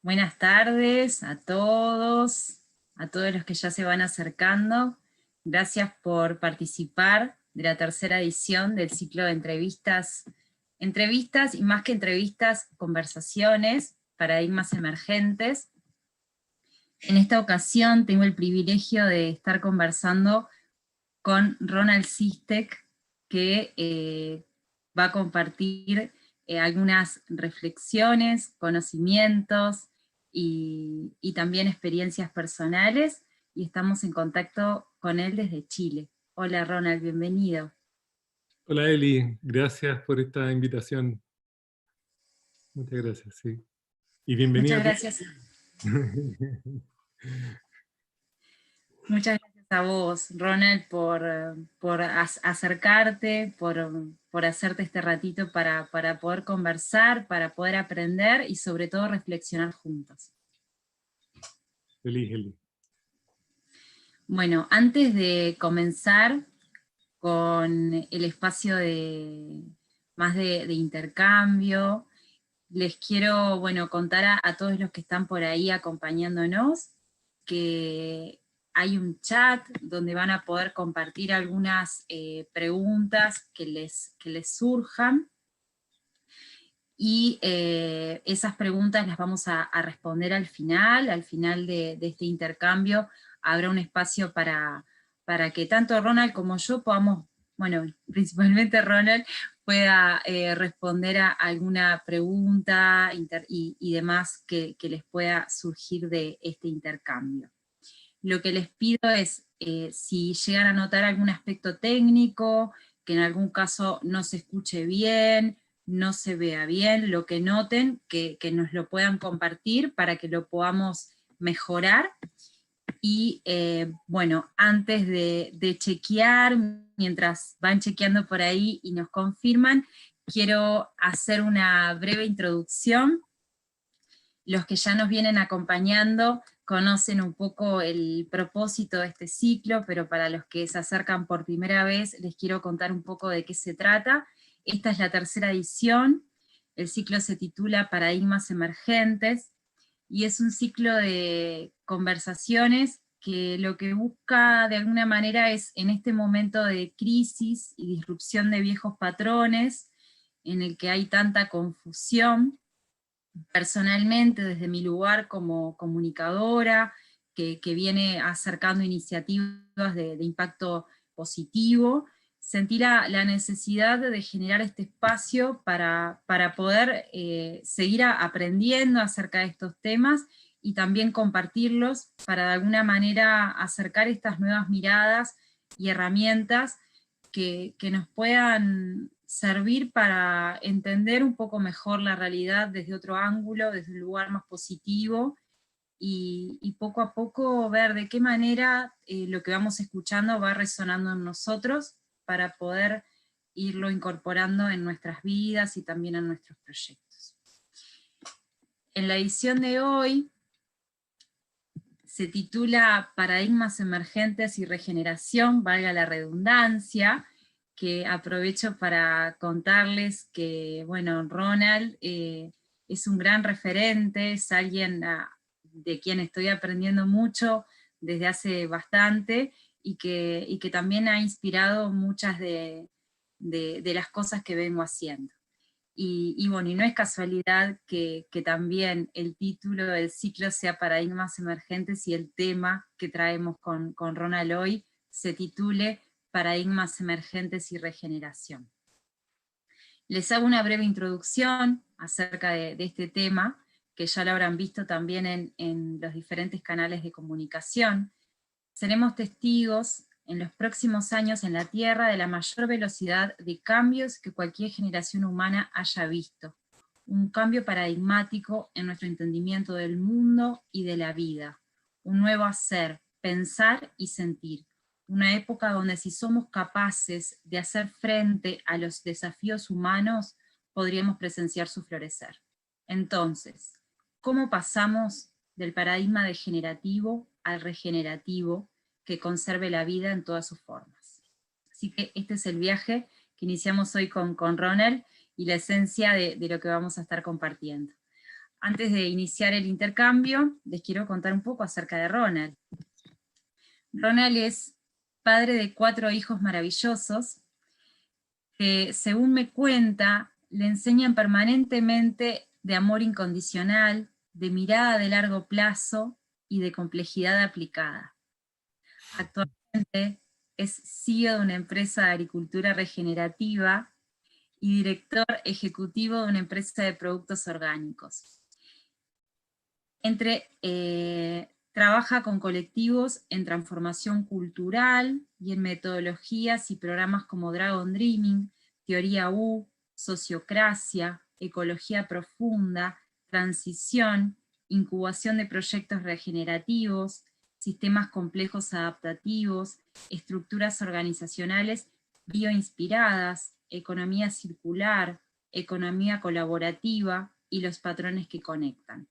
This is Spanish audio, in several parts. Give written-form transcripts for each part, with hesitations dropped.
Buenas tardes a todos los que ya se van acercando. Gracias por participar de la tercera edición del ciclo de entrevistas y más que entrevistas, conversaciones, paradigmas emergentes. En esta ocasión tengo el privilegio de estar conversando con Ronald Sistek, que va a compartir algunas reflexiones, conocimientos y también experiencias personales, y estamos en contacto con él desde Chile. Hola Ronald, bienvenido. Hola Eli, gracias por esta invitación. Muchas gracias, sí. Y bienvenida Muchas a ti. gracias. Muchas gracias a vos, Ronald, por acercarte, por hacerte este ratito para poder conversar, para poder aprender y sobre todo reflexionar juntos. Feliz, Eli. Bueno, antes de comenzar con el espacio más de intercambio, les quiero, contar a todos los que están por ahí acompañándonos que hay un chat donde van a poder compartir algunas preguntas que les surjan, y esas preguntas las vamos a responder al final de este intercambio. Habrá un espacio para que tanto Ronald como yo podamos, principalmente Ronald, pueda responder a alguna pregunta y demás que les pueda surgir de este intercambio. Lo que les pido es, si llegan a notar algún aspecto técnico, que en algún caso no se escuche bien, no se vea bien, lo que noten, que nos lo puedan compartir para que lo podamos mejorar. Y antes de chequear, mientras van chequeando por ahí y nos confirman, quiero hacer una breve introducción. Los que ya nos vienen acompañando conocen un poco el propósito de este ciclo, pero para los que se acercan por primera vez les quiero contar un poco de qué se trata. Esta es la tercera edición, el ciclo se titula Paradigmas Emergentes, y es un ciclo de conversaciones que lo que busca de alguna manera es, en este momento de crisis y disrupción de viejos patrones, en el que hay tanta confusión, personalmente, desde mi lugar como comunicadora, que viene acercando iniciativas de impacto positivo, sentí la necesidad de generar este espacio para poder seguir aprendiendo acerca de estos temas, y también compartirlos para de alguna manera acercar estas nuevas miradas y herramientas que nos puedan servir para entender un poco mejor la realidad desde otro ángulo, desde un lugar más positivo, y poco a poco ver de qué manera lo que vamos escuchando va resonando en nosotros para poder irlo incorporando en nuestras vidas y también en nuestros proyectos. En la edición de hoy se titula Paradigmas Emergentes y Regeneración, valga la redundancia, que aprovecho para contarles que, Ronald es un gran referente, es alguien de quien estoy aprendiendo mucho desde hace bastante, y que también ha inspirado muchas de las cosas que vengo haciendo. Y no es casualidad que también el título del ciclo sea Paradigmas Emergentes, y el tema que traemos con Ronald hoy se titule Paradigmas Emergentes y Regeneración. Les hago una breve introducción acerca de este tema, que ya lo habrán visto también en los diferentes canales de comunicación. Seremos testigos en los próximos años en la Tierra de la mayor velocidad de cambios que cualquier generación humana haya visto. Un cambio paradigmático en nuestro entendimiento del mundo y de la vida. Un nuevo hacer, pensar y sentir. Una época donde, si somos capaces de hacer frente a los desafíos humanos, podríamos presenciar su florecer. Entonces, ¿cómo pasamos del paradigma degenerativo al regenerativo, que conserve la vida en todas sus formas? Así que este es el viaje que iniciamos hoy con Ronald, y la esencia de lo que vamos a estar compartiendo. Antes de iniciar el intercambio, les quiero contar un poco acerca de Ronald. Ronald es padre de 4 hijos maravillosos, que según me cuenta, le enseñan permanentemente de amor incondicional, de mirada de largo plazo y de complejidad aplicada. Actualmente es CEO de una empresa de agricultura regenerativa y director ejecutivo de una empresa de productos orgánicos. Trabaja con colectivos en transformación cultural y en metodologías y programas como Dragon Dreaming, Teoría U, Sociocracia, Ecología Profunda, Transición, Incubación de proyectos regenerativos, sistemas complejos adaptativos, estructuras organizacionales bioinspiradas, economía circular, economía colaborativa y los patrones que conectan.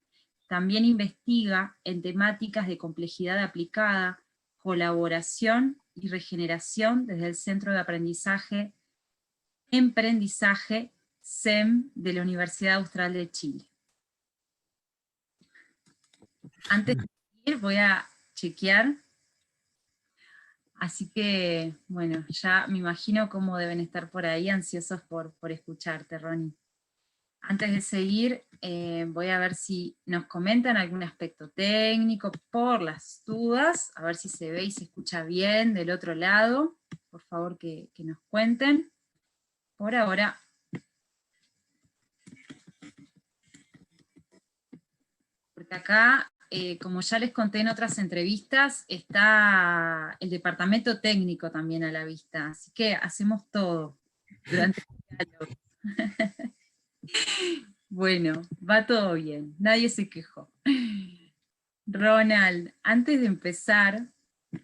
También investiga en temáticas de complejidad aplicada, colaboración y regeneración desde el Centro de Emprendizaje CEM de la Universidad Austral de Chile. Antes de seguir voy a chequear, así que, bueno, ya me imagino cómo deben estar por ahí ansiosos por escucharte, Ronnie. Antes de seguir, voy a ver si nos comentan algún aspecto técnico, por las dudas, a ver si se ve y se escucha bien del otro lado. Por favor que nos cuenten. Por ahora, porque acá, como ya les conté en otras entrevistas, está el departamento técnico también a la vista, así que hacemos todo durante el diálogo. Bueno, va todo bien, nadie se quejó. Ronald, antes de empezar,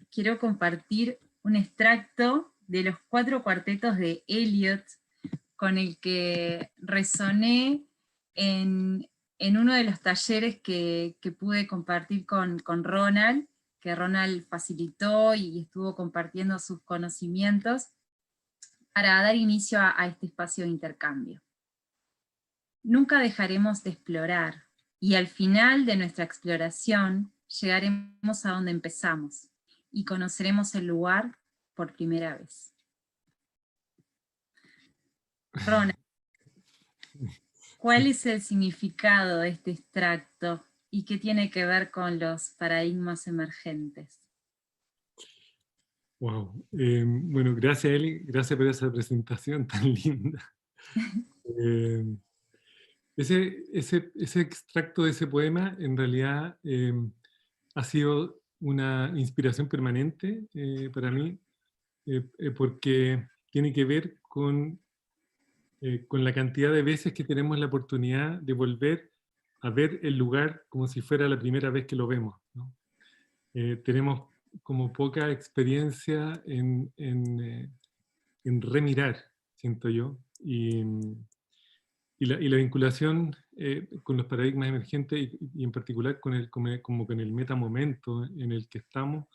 quiero compartir un extracto de los 4 cuartetos de Eliot con el que resoné en uno de los talleres que pude compartir con Ronald, que Ronald facilitó y estuvo compartiendo sus conocimientos para dar inicio a este espacio de intercambio. Nunca dejaremos de explorar, y al final de nuestra exploración llegaremos a donde empezamos, y conoceremos el lugar por primera vez. Ronald, ¿cuál es el significado de este extracto y qué tiene que ver con los paradigmas emergentes? Wow. Bueno, gracias Eli, gracias por esa presentación tan linda. Ese extracto de ese poema en realidad ha sido una inspiración permanente para mí, porque tiene que ver con la cantidad de veces que tenemos la oportunidad de volver a ver el lugar como si fuera la primera vez que lo vemos, ¿no? Tenemos como poca experiencia en remirar, siento yo, y la vinculación con los paradigmas emergentes y en particular como con el metamomento en el que estamos,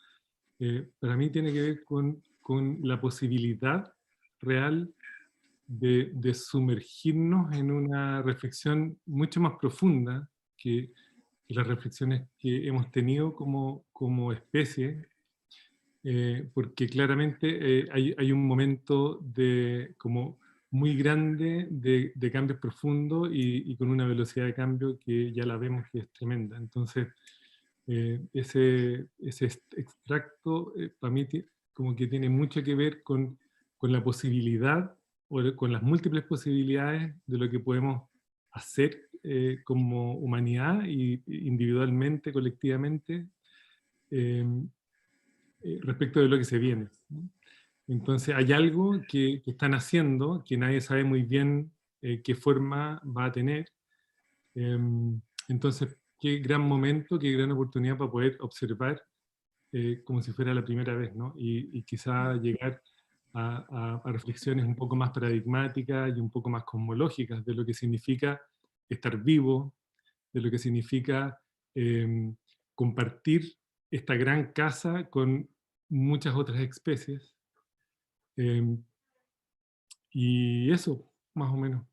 para mí tiene que ver con la posibilidad real de sumergirnos en una reflexión mucho más profunda que las reflexiones que hemos tenido como especie, porque claramente hay un momento como muy grande de cambios profundos y con una velocidad de cambio que ya la vemos que es tremenda. Entonces, ese extracto para mí como que tiene mucho que ver con la posibilidad o con las múltiples posibilidades de lo que podemos hacer como humanidad y individualmente, colectivamente, respecto de lo que se viene, ¿no? Entonces hay algo que están haciendo que nadie sabe muy bien qué forma va a tener. Entonces, qué gran momento, qué gran oportunidad para poder observar como si fuera la primera vez, ¿no? Y quizá llegar a reflexiones un poco más paradigmáticas y un poco más cosmológicas de lo que significa estar vivo, de lo que significa compartir esta gran casa con muchas otras especies. Y eso, más o menos.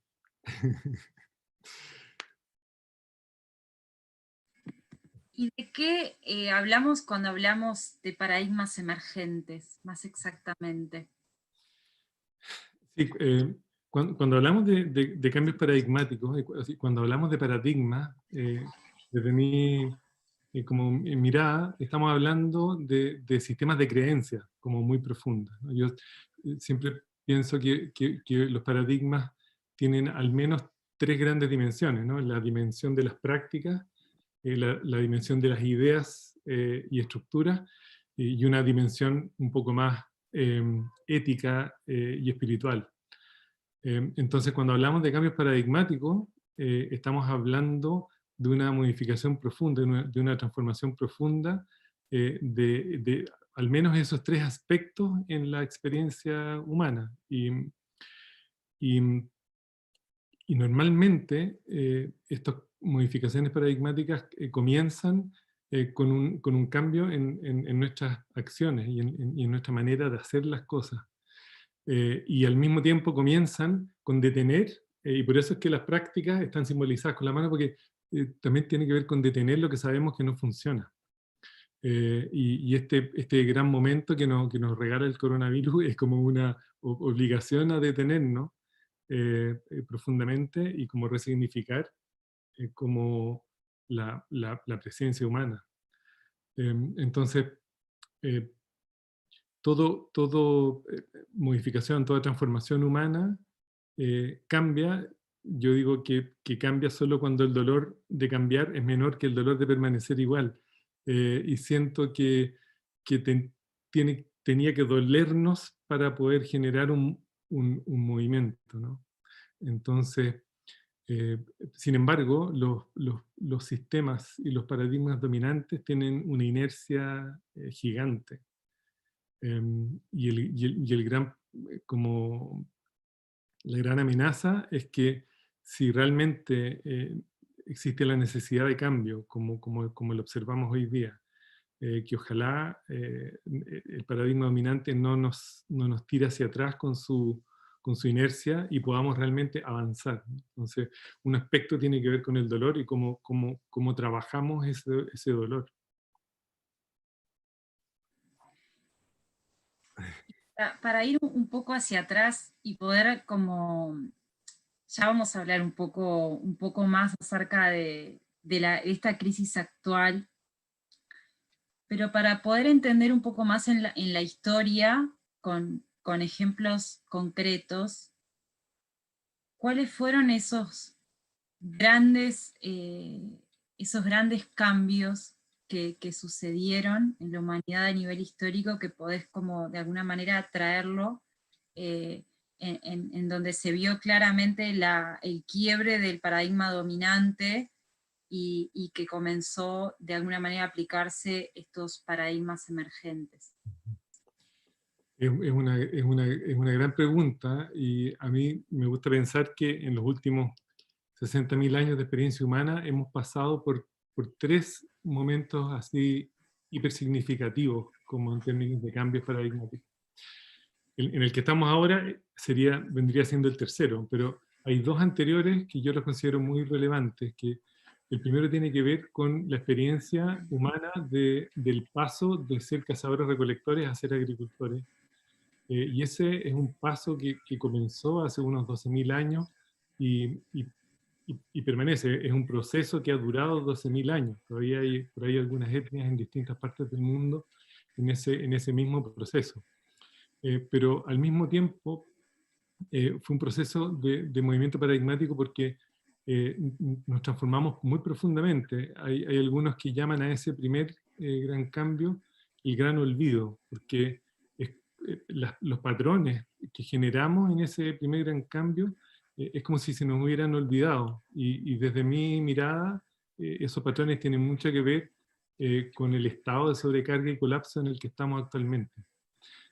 ¿Y de qué hablamos cuando hablamos de paradigmas emergentes, más exactamente? Sí, cuando hablamos de cambios paradigmáticos, así, cuando hablamos de paradigmas, desde mi como mi mirada, estamos hablando de sistemas de creencias como muy profundas, ¿no? Yo siempre pienso que los paradigmas tienen al menos tres grandes dimensiones, ¿no? La dimensión de las prácticas, la dimensión de las ideas y estructuras, y una dimensión un poco más ética y espiritual. Entonces, cuando hablamos de cambios paradigmáticos, estamos hablando de una modificación profunda, de una transformación profunda de al menos esos tres aspectos en la experiencia humana. Y, y normalmente estas modificaciones paradigmáticas comienzan con un cambio en nuestras acciones y en nuestra manera de hacer las cosas. Y al mismo tiempo comienzan con detener, y por eso es que las prácticas están simbolizadas con la mano, porque también tiene que ver con detener lo que sabemos que no funciona. Y este gran momento que nos regala el coronavirus es como una obligación a detenernos profundamente y como resignificar como la presencia humana. Entonces, eh, todo modificación, toda transformación humana cambia. Yo digo que cambia solo cuando el dolor de cambiar es menor que el dolor de permanecer igual. Y siento que tenía que dolernos para poder generar un movimiento, ¿no? Entonces, eh, sin embargo, los sistemas y los paradigmas dominantes tienen una inercia gigante. Y el gran, como la gran amenaza es que si realmente existe la necesidad de cambio, como lo observamos hoy día, que ojalá el paradigma dominante no nos tire hacia atrás con su inercia y podamos realmente avanzar, ¿no? Entonces, un aspecto tiene que ver con el dolor y cómo trabajamos ese dolor. Para ir un poco hacia atrás y poder como, ya vamos a hablar un poco más acerca de esta crisis actual, pero para poder entender un poco más en la historia, con ejemplos concretos, ¿cuáles fueron esos grandes cambios que sucedieron en la humanidad a nivel histórico que podés como de alguna manera traerlo eh, en donde se vio claramente el quiebre del paradigma dominante y que comenzó de alguna manera a aplicarse estos paradigmas emergentes? Es una gran pregunta y a mí me gusta pensar que en los últimos 60.000 años de experiencia humana hemos pasado por tres momentos así hipersignificativos como en términos de cambios paradigmáticos. En el que estamos ahora vendría siendo el tercero, pero hay dos anteriores que yo los considero muy relevantes, que el primero tiene que ver con la experiencia humana del paso de ser cazadores-recolectores a ser agricultores. Y ese es un paso que comenzó hace unos 12.000 años y permanece. Es un proceso que ha durado 12.000 años. Todavía hay por ahí algunas etnias en distintas partes del mundo en ese mismo proceso. Pero al mismo tiempo fue un proceso de movimiento paradigmático porque nos transformamos muy profundamente. Hay algunos que llaman a ese primer gran cambio el gran olvido, porque los patrones que generamos en ese primer gran cambio es como si se nos hubieran olvidado. Y desde mi mirada, esos patrones tienen mucho que ver con el estado de sobrecarga y colapso en el que estamos actualmente.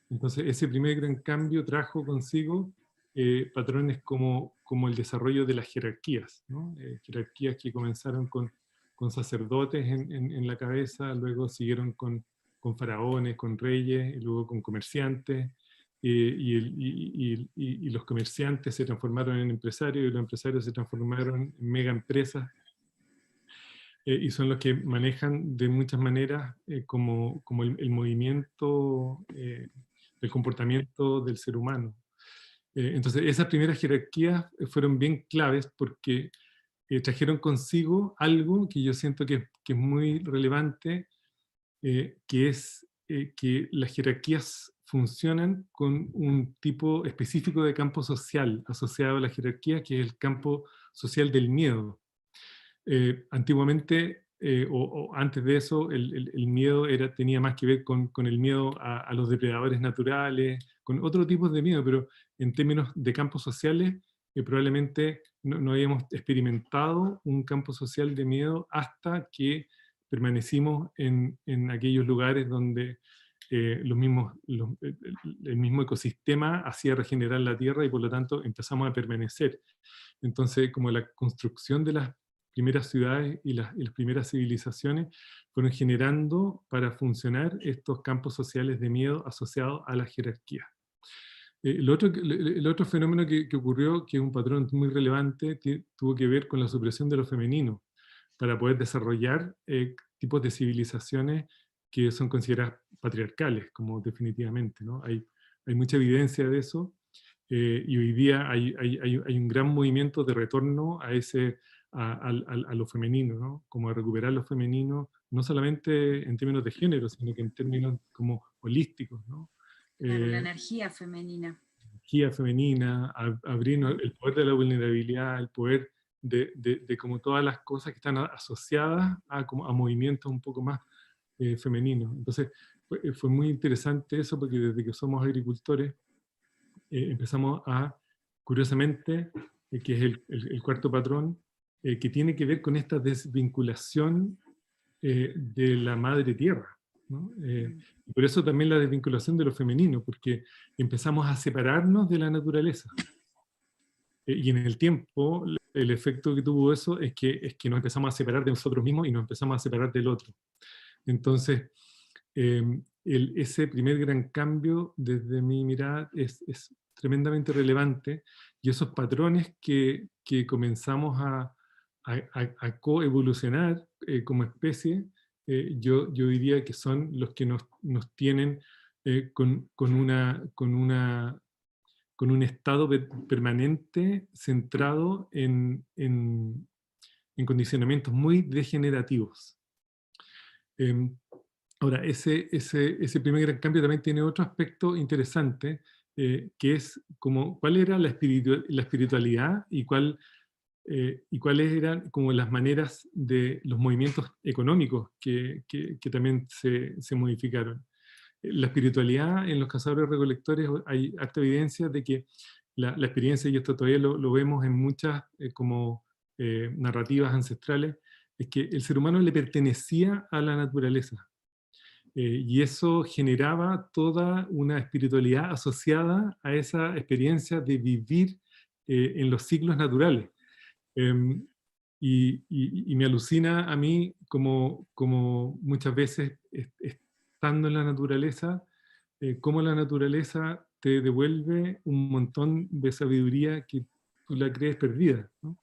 Entonces, ese primer gran cambio trajo consigo patrones como el desarrollo de las jerarquías, ¿no? Jerarquías que comenzaron con sacerdotes en la cabeza, luego siguieron con faraones, con reyes, y luego con comerciantes, y los comerciantes se transformaron en empresarios, y los empresarios se transformaron en mega empresas. y son los que manejan de muchas maneras como el movimiento, el comportamiento del ser humano. Entonces, esas primeras jerarquías fueron bien claves porque trajeron consigo algo que yo siento que es muy relevante, que es que las jerarquías funcionan con un tipo específico de campo social asociado a la jerarquía, que es el campo social del miedo. Antiguamente, o antes de eso, el miedo tenía más que ver con el miedo a los depredadores naturales, con otro tipo de miedo, pero en términos de campos sociales, probablemente no habíamos experimentado un campo social de miedo hasta que permanecimos en aquellos lugares donde el mismo ecosistema hacía regenerar la tierra y por lo tanto empezamos a permanecer. Entonces, como la construcción de las primeras ciudades y las primeras civilizaciones fueron generando para funcionar estos campos sociales de miedo asociados a la jerarquía. El otro fenómeno que ocurrió, que es un patrón muy relevante, tuvo que ver con la supresión de lo femenino, para poder desarrollar tipos de civilizaciones que son consideradas patriarcales, como definitivamente, ¿no? Hay mucha evidencia de eso, y hoy día hay un gran movimiento de retorno a lo femenino, ¿no? Como a recuperar lo femenino, no solamente en términos de género, sino que en términos como holísticos, ¿no? Claro, la energía femenina. Energía femenina, abrir el poder de la vulnerabilidad, el poder de como todas las cosas que están asociadas a movimientos un poco más femeninos. Entonces, fue muy interesante eso, porque desde que somos agricultores, empezamos curiosamente, que es el cuarto patrón, que tiene que ver con esta desvinculación de la madre tierra, ¿no? Y por eso también la desvinculación de lo femenino, porque empezamos a separarnos de la naturaleza. Y en el tiempo, el efecto que tuvo eso es que nos empezamos a separar de nosotros mismos y nos empezamos a separar del otro. Entonces, ese primer gran cambio, desde mi mirada, es tremendamente relevante, y esos patrones que comenzamos a coevolucionar como especie, yo diría que son los que nos tienen con un estado permanente centrado en condicionamientos muy degenerativos. Ahora, ese primer gran cambio también tiene otro aspecto interesante, que es como cuál era la espiritualidad y cuáles eran como las maneras de los movimientos económicos que también se modificaron. La espiritualidad en los cazadores-recolectores hay harta evidencia de que la experiencia, y esto todavía lo vemos en muchas como narrativas ancestrales, es que el ser humano le pertenecía a la naturaleza. Y eso generaba toda una espiritualidad asociada a esa experiencia de vivir en los ciclos naturales. Em, y me alucina a mí como muchas veces estando en la naturaleza, cómo la naturaleza te devuelve un montón de sabiduría que tú la crees perdida, ¿no?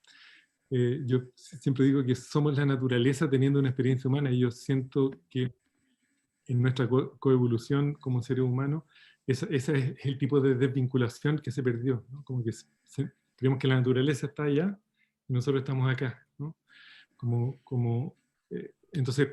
Yo siempre digo que somos la naturaleza teniendo una experiencia humana, y yo siento que en nuestra coevolución como seres humanos, ese es el tipo de desvinculación que se perdió, ¿no? Como que creemos que la naturaleza está allá y nosotros estamos acá, ¿no? Entonces,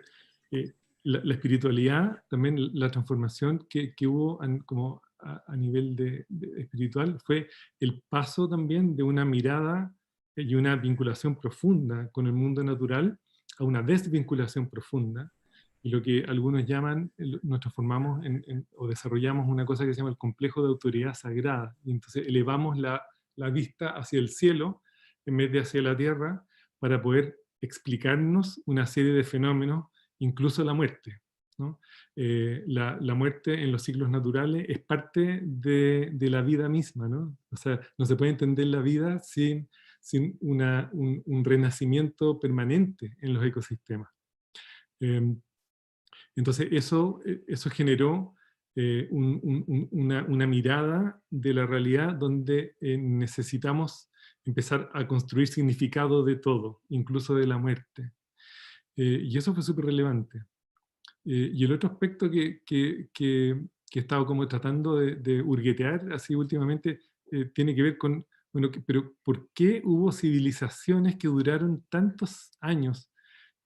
la espiritualidad, también la transformación que hubo como a nivel de espiritual, fue el paso también de una mirada y una vinculación profunda con el mundo natural a una desvinculación profunda, y lo que algunos llaman, nos transformamos o desarrollamos una cosa que se llama el complejo de autoridad sagrada, y entonces elevamos la vista hacia el cielo en vez de hacia la tierra, para poder explicarnos una serie de fenómenos, incluso la muerte, ¿no? La muerte en los ciclos naturales es parte de la vida misma, ¿no? O sea, no se puede entender la vida sin un renacimiento permanente en los ecosistemas. Entonces eso generó una mirada de la realidad donde necesitamos empezar a construir significado de todo, incluso de la muerte. Y eso fue súper relevante. Y el otro aspecto que he estado como tratando de hurguetear así últimamente tiene que ver con, bueno, pero ¿por qué hubo civilizaciones que duraron tantos años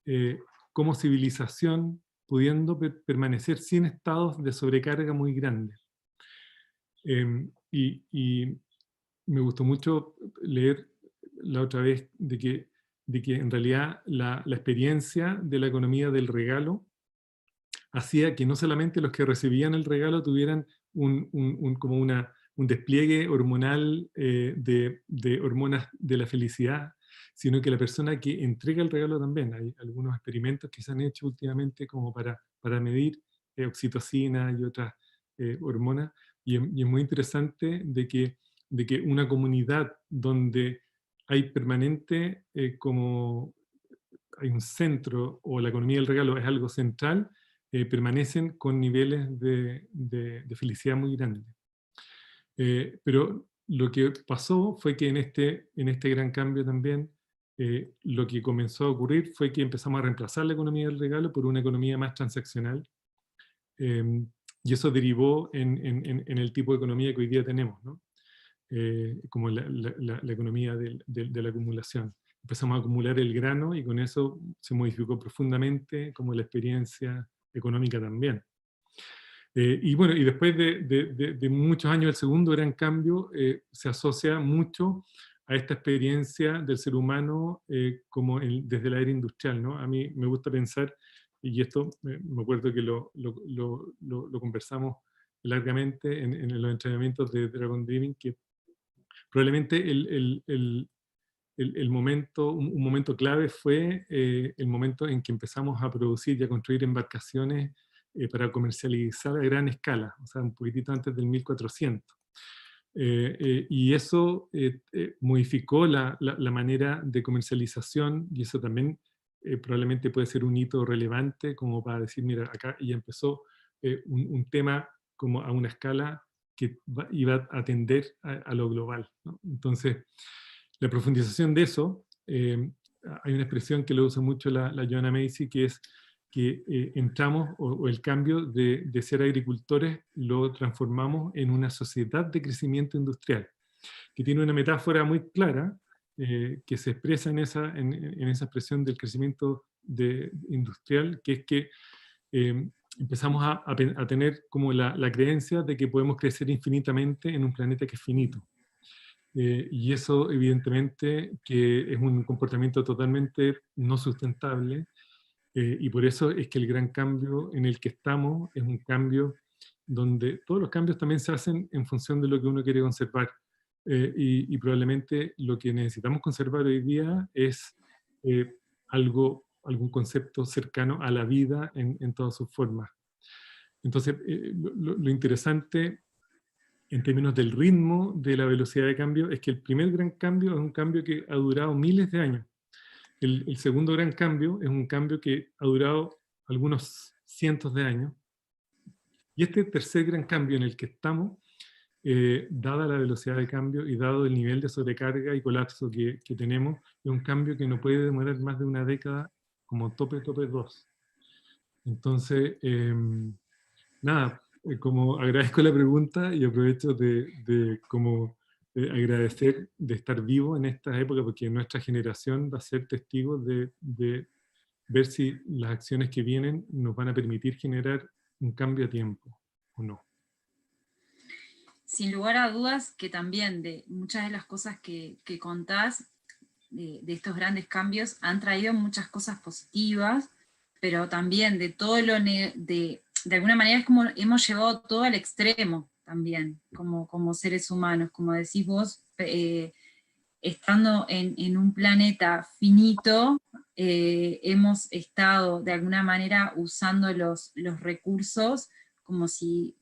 eh, como civilización pudiendo permanecer sin estados de sobrecarga muy grandes? Y me gustó mucho leer la otra vez de que en realidad la experiencia de la economía del regalo hacía que no solamente los que recibían el regalo tuvieran como un despliegue hormonal de hormonas de la felicidad, sino que la persona que entrega el regalo también. Hay algunos experimentos que se han hecho últimamente como para medir oxitocina y otras hormonas, y es muy interesante de que una comunidad donde hay permanente como hay un centro o la economía del regalo es algo central, permanecen con niveles de felicidad muy grandes. Pero lo que pasó fue que en este gran cambio también, lo que comenzó a ocurrir fue que empezamos a reemplazar la economía del regalo por una economía más transaccional, y eso derivó en el tipo de economía que hoy día tenemos, ¿no? Como la economía de la acumulación. Empezamos a acumular el grano y con eso se modificó profundamente como la experiencia económica también. Y bueno, y después de muchos años, el segundo gran cambio se asocia mucho a esta experiencia del ser humano como desde la era industrial, ¿no? A mí me gusta pensar, y esto me acuerdo que lo conversamos largamente en los entrenamientos de Dragon Dreaming, que probablemente el momento, un momento clave fue el momento en que empezamos a producir y a construir embarcaciones para comercializar a gran escala, o sea, un poquitito antes del 1400. Y eso modificó la manera de comercialización, y eso también probablemente puede ser un hito relevante como para decir, mira, acá ya empezó un tema como a una escala que iba a atender a lo global, ¿no? Entonces, la profundización de eso, hay una expresión que lo usa mucho la Joanna Macy, que es que entramos, o el cambio de ser agricultores lo transformamos en una sociedad de crecimiento industrial, que tiene una metáfora muy clara, que se expresa en esa expresión del crecimiento industrial, que es que empezamos a tener como la creencia de que podemos crecer infinitamente en un planeta que es finito. Y eso evidentemente que es un comportamiento totalmente no sustentable, y por eso es que el gran cambio en el que estamos es un cambio donde todos los cambios también se hacen en función de lo que uno quiere conservar. Y probablemente lo que necesitamos conservar hoy día es eh, algún concepto cercano a la vida en todas sus formas. Entonces, lo interesante en términos del ritmo de la velocidad de cambio es que el primer gran cambio es un cambio que ha durado miles de años. El segundo gran cambio es un cambio que ha durado algunos cientos de años. Y este tercer gran cambio en el que estamos, dada la velocidad de cambio y dado el nivel de sobrecarga y colapso que tenemos, es un cambio que no puede demorar más de una década, como tope 2. Entonces, nada, como agradezco la pregunta y aprovecho de como agradecer de estar vivo en esta época, porque nuestra generación va a ser testigo de ver si las acciones que vienen nos van a permitir generar un cambio a tiempo o no. Sin lugar a dudas que también de muchas de las cosas que contás, de estos grandes cambios, han traído muchas cosas positivas, pero también de todo de alguna manera es como hemos llevado todo al extremo también, como seres humanos, como decís vos, estando en un planeta finito, hemos estado de alguna manera usando los recursos como si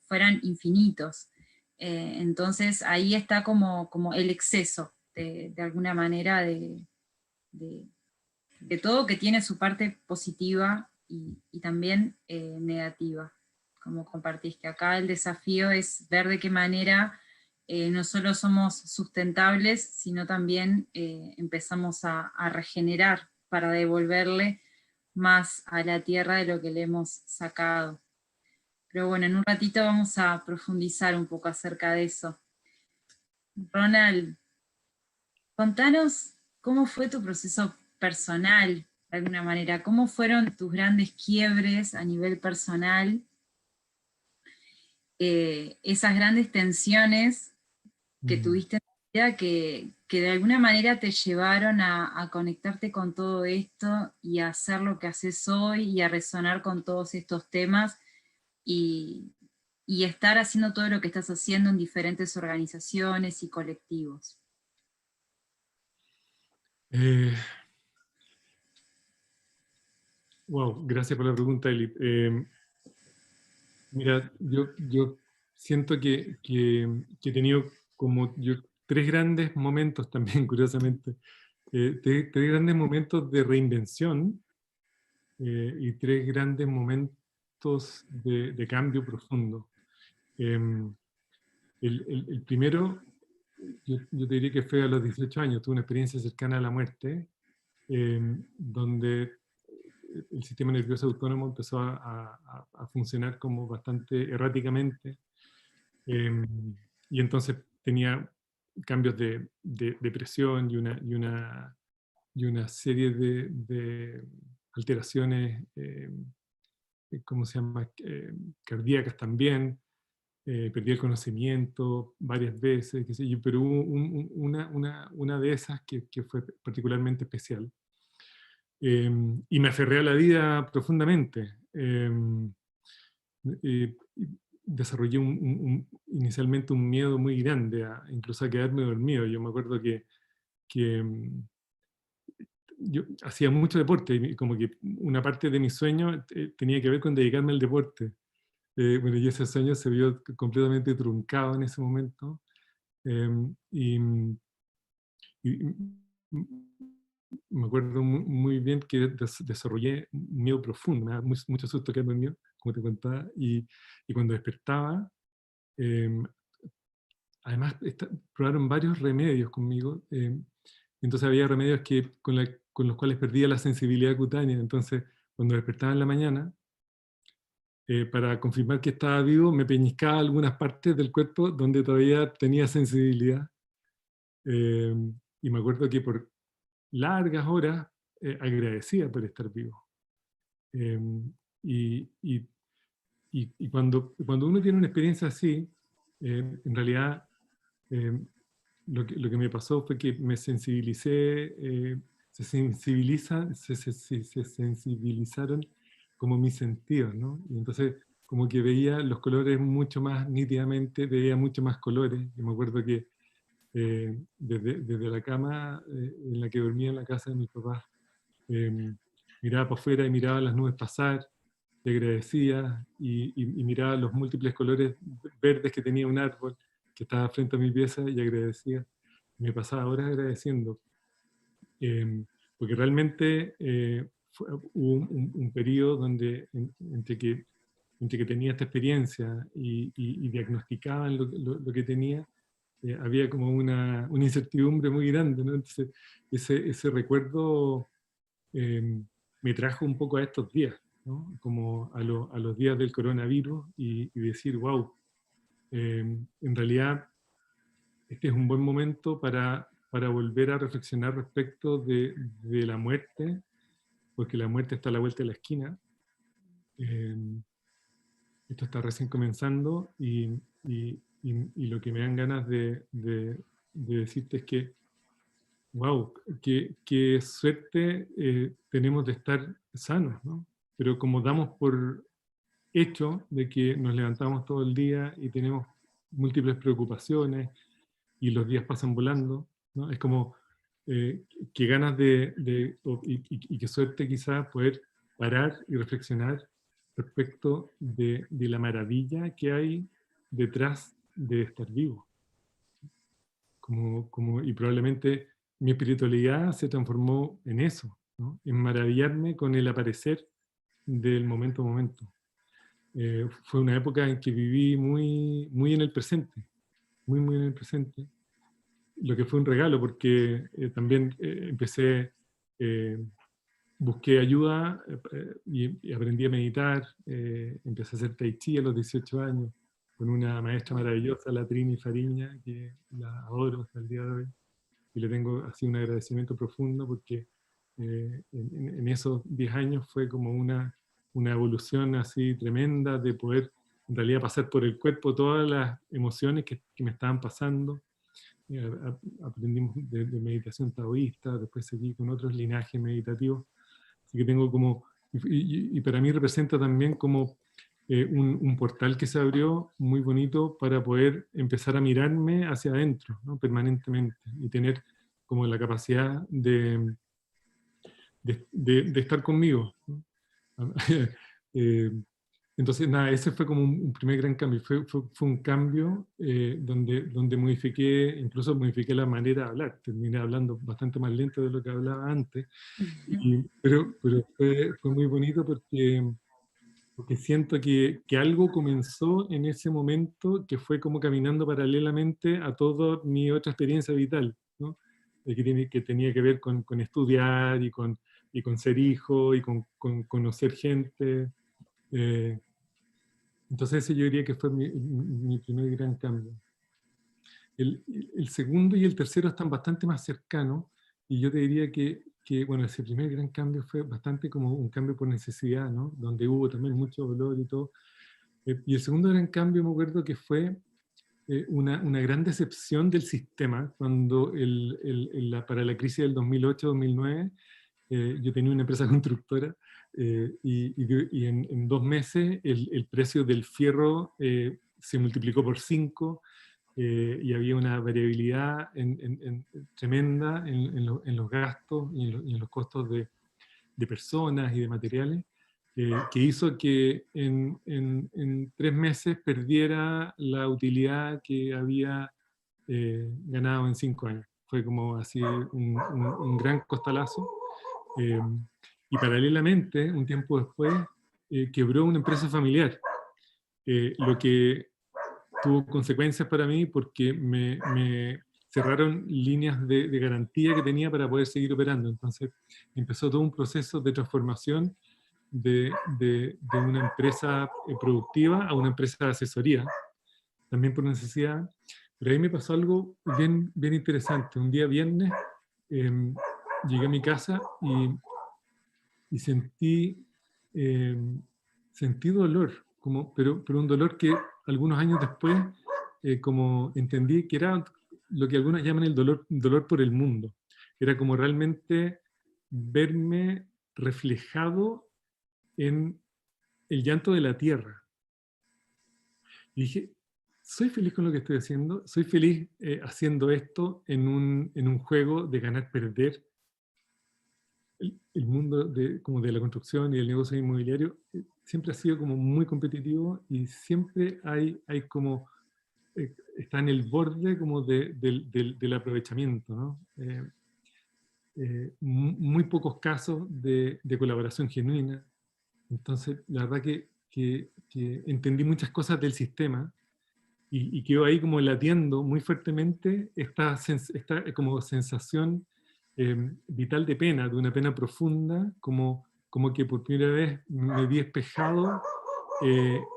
fueran infinitos. Entonces ahí está como el exceso, de alguna manera, de- de todo que tiene su parte positiva y también negativa, como compartís, que acá el desafío es ver de qué manera no solo somos sustentables, sino también empezamos a regenerar para devolverle más a la tierra de lo que le hemos sacado. Pero bueno, en un ratito vamos a profundizar un poco acerca de eso. Ronald, contanos cómo fue tu proceso personal, de alguna manera. ¿Cómo fueron tus grandes quiebres a nivel personal? Esas grandes tensiones que tuviste en tu vida que de alguna manera te llevaron a conectarte con todo esto y a hacer lo que haces hoy y a resonar con todos estos temas y, y estar haciendo todo lo que estás haciendo en diferentes organizaciones y colectivos. Wow, gracias por la pregunta, Eli. Mira, yo siento que he tenido como tres grandes momentos también, curiosamente, tres grandes momentos de reinvención y tres grandes momentos de cambio profundo. Em, el primero, yo te diría que fue a los 18 años, tuve una experiencia cercana a la muerte, donde el sistema nervioso autónomo empezó a funcionar como bastante erráticamente, eh, y entonces tenía cambios de presión y una serie de alteraciones, ¿cómo se llama? Cardíacas también. Perdí el conocimiento varias veces, qué sé yo, pero hubo una de esas que fue particularmente especial. Y me aferré a la vida profundamente. Y desarrollé inicialmente un miedo muy grande, incluso a quedarme dormido. Yo me acuerdo que yo hacía mucho deporte y como que una parte de mi sueño tenía que ver con dedicarme al deporte. Bueno, y ese sueño se vio completamente truncado en ese momento. Y me acuerdo muy bien que desarrollé un miedo profundo, me da mucho susto quedarme dormido, como te contaba, y cuando despertaba, eh, además probaron varios remedios conmigo, entonces había remedios con los cuales perdía la sensibilidad cutánea, entonces cuando despertaba en la mañana, para confirmar que estaba vivo, me peñiscaba algunas partes del cuerpo donde todavía tenía sensibilidad, eh, y me acuerdo que por largas horas agradecía por estar vivo. Eh, y, y, y cuando uno tiene una experiencia así, en realidad eh, lo que me pasó fue que me sensibilicé, se sensibilizaron como mis sentidos, ¿no? Y entonces como que veía los colores mucho más nítidamente, veía mucho más colores. Yo me acuerdo que desde la cama en la que dormía en la casa de mis papás, miraba para afuera y miraba las nubes pasar, le agradecía y miraba los múltiples colores verdes que tenía un árbol que estaba frente a mi pieza y agradecía. Me pasaba horas agradeciendo, eh, porque realmente hubo un periodo donde entre que tenía esta experiencia y diagnosticaban lo que tenía, había como una incertidumbre muy grande, ¿no? Entonces, ese recuerdo me trajo un poco a estos días, ¿no? Como a los días del coronavirus y decir, wow, en realidad este es un buen momento para volver a reflexionar respecto de la muerte, porque la muerte está a la vuelta de la esquina. Eh, Esto está recién comenzando y lo que me dan ganas de decirte es que, wow, qué suerte tenemos de estar sanos, ¿no? Pero como damos por hecho de que nos levantamos todo el día y tenemos múltiples preocupaciones y los días pasan volando, ¿no? Es como que ganas y qué suerte quizás poder parar y reflexionar respecto de la maravilla que hay detrás de estar vivo. Y probablemente mi espiritualidad se transformó en eso, ¿no? En maravillarme con el aparecer del momento a momento. Fue una época en que viví muy, muy en el presente, muy, muy en el presente, lo que fue un regalo porque también empecé busqué ayuda y aprendí a meditar, empecé a hacer tai chi a los 18 años, con una maestra maravillosa, la Trini Fariña, que la adoro hasta el día de hoy, y le tengo así un agradecimiento profundo porque en esos 10 años fue como una evolución así tremenda de poder en realidad pasar por el cuerpo todas las emociones que me estaban pasando. Aprendimos de meditación taoísta, después seguí con otros linajes meditativos, así que tengo como, y para mí representa también como un portal que se abrió muy bonito para poder empezar a mirarme hacia adentro, ¿no? Permanentemente, y tener como la capacidad de estar conmigo, ¿no? eh, entonces, nada, ese fue como un primer gran cambio. Fue un cambio donde modifiqué, incluso modifiqué la manera de hablar. Terminé hablando bastante más lento de lo que hablaba antes. Pero fue muy bonito porque siento que algo comenzó en ese momento que fue como caminando paralelamente a toda mi otra experiencia vital, ¿no? Que tenía que ver con estudiar y con ser hijo y con conocer gente. Eh, entonces ese yo diría que fue mi primer gran cambio. El segundo y el tercero están bastante más cercanos y yo te diría bueno, ese primer gran cambio fue bastante como un cambio por necesidad, ¿no? Donde hubo también mucho dolor y todo. Y el segundo gran cambio me acuerdo que fue una gran decepción del sistema cuando para la crisis del 2008-2009 yo tenía una empresa constructora y en 2 meses el precio del fierro se multiplicó por 5 y había una variabilidad tremenda en los gastos y en los costos de personas y de materiales, que hizo que en 3 meses perdiera la utilidad que había ganado en 5 años. Fue como así un gran costalazo. Eh, y paralelamente, un tiempo después, quebró una empresa familiar, lo que tuvo consecuencias para mí porque me cerraron líneas de garantía que tenía para poder seguir operando. Entonces empezó todo un proceso de transformación de una empresa productiva a una empresa de asesoría, también por necesidad. Pero ahí me pasó algo bien interesante. Un día viernes eh, llegué a mi casa y eh, sentí dolor, pero un dolor que algunos años después como entendí que era lo que algunos llaman el dolor por el mundo. Era como realmente verme reflejado en el llanto de la tierra. Y dije, soy feliz con lo que estoy haciendo, soy feliz haciendo esto en un juego de ganar-perder. El mundo como de la construcción y el negocio inmobiliario siempre ha sido como muy competitivo y siempre hay como, está en el borde como del aprovechamiento, ¿no? Muy pocos casos de colaboración genuina. Entonces, la verdad que entendí muchas cosas del sistema y quedó ahí como latiendo muy fuertemente esta como sensación vital de pena, de una pena profunda, como que por primera vez me vi espejado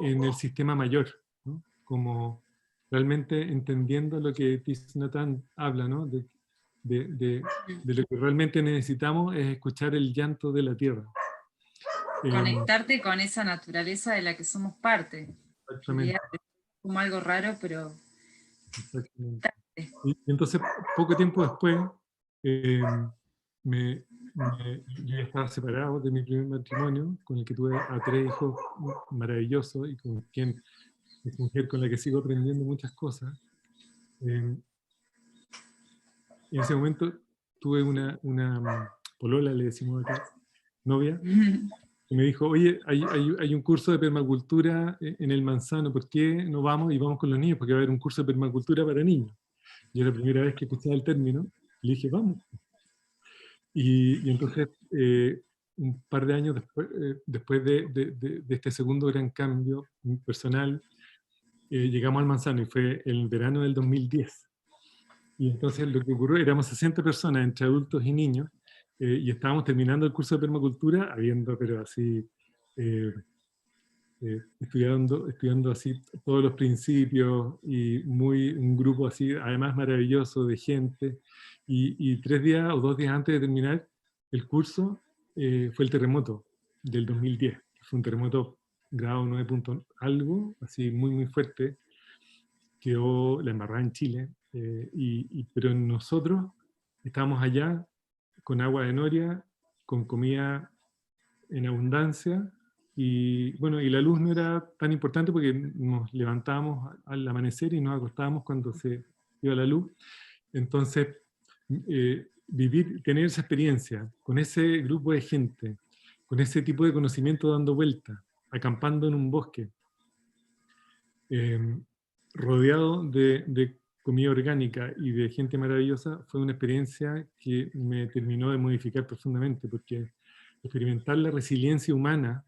en el sistema mayor, ¿no? Como realmente entendiendo lo que Thich Nhat Hanh habla, ¿no? De lo que realmente necesitamos es escuchar el llanto de la tierra. Conectarte con esa naturaleza de la que somos parte. Exactamente. Como algo raro, pero... Exactamente. Y entonces, poco tiempo después, eh, yo ya estaba separado de mi primer matrimonio, con el que tuve a 3 hijos maravillosos y con quien es mujer con la que sigo aprendiendo muchas cosas. En ese momento tuve una polola, le decimos acá, novia, y me dijo, oye, hay un curso de permacultura en el Manzano, ¿por qué no vamos y vamos con los niños? Porque va a haber un curso de permacultura para niños. Yo era la primera vez que escuchaba el término, le dije, vamos. Y entonces, un par de años después de este segundo gran cambio personal, llegamos al Manzano y fue el verano del 2010. Y entonces lo que ocurrió, éramos 60 personas, entre adultos y niños, y estábamos terminando el curso de permacultura, habiendo, pero así, estudiando así todos los principios, y un grupo así, además maravilloso de gente, y 3 días o 2 días antes de terminar el curso, fue el terremoto del 2010. Fue un terremoto grado 9 punto algo, así muy, muy fuerte, quedó la embarrada en Chile, pero nosotros estábamos allá con agua de noria, con comida en abundancia, y bueno, y la luz no era tan importante porque nos levantábamos al amanecer y nos acostábamos cuando se iba la luz. Entonces, tener esa experiencia con ese grupo de gente, con ese tipo de conocimiento dando vueltas, acampando en un bosque, eh, rodeado de comida orgánica y de gente maravillosa, fue una experiencia que me terminó de modificar profundamente, porque experimentar la resiliencia humana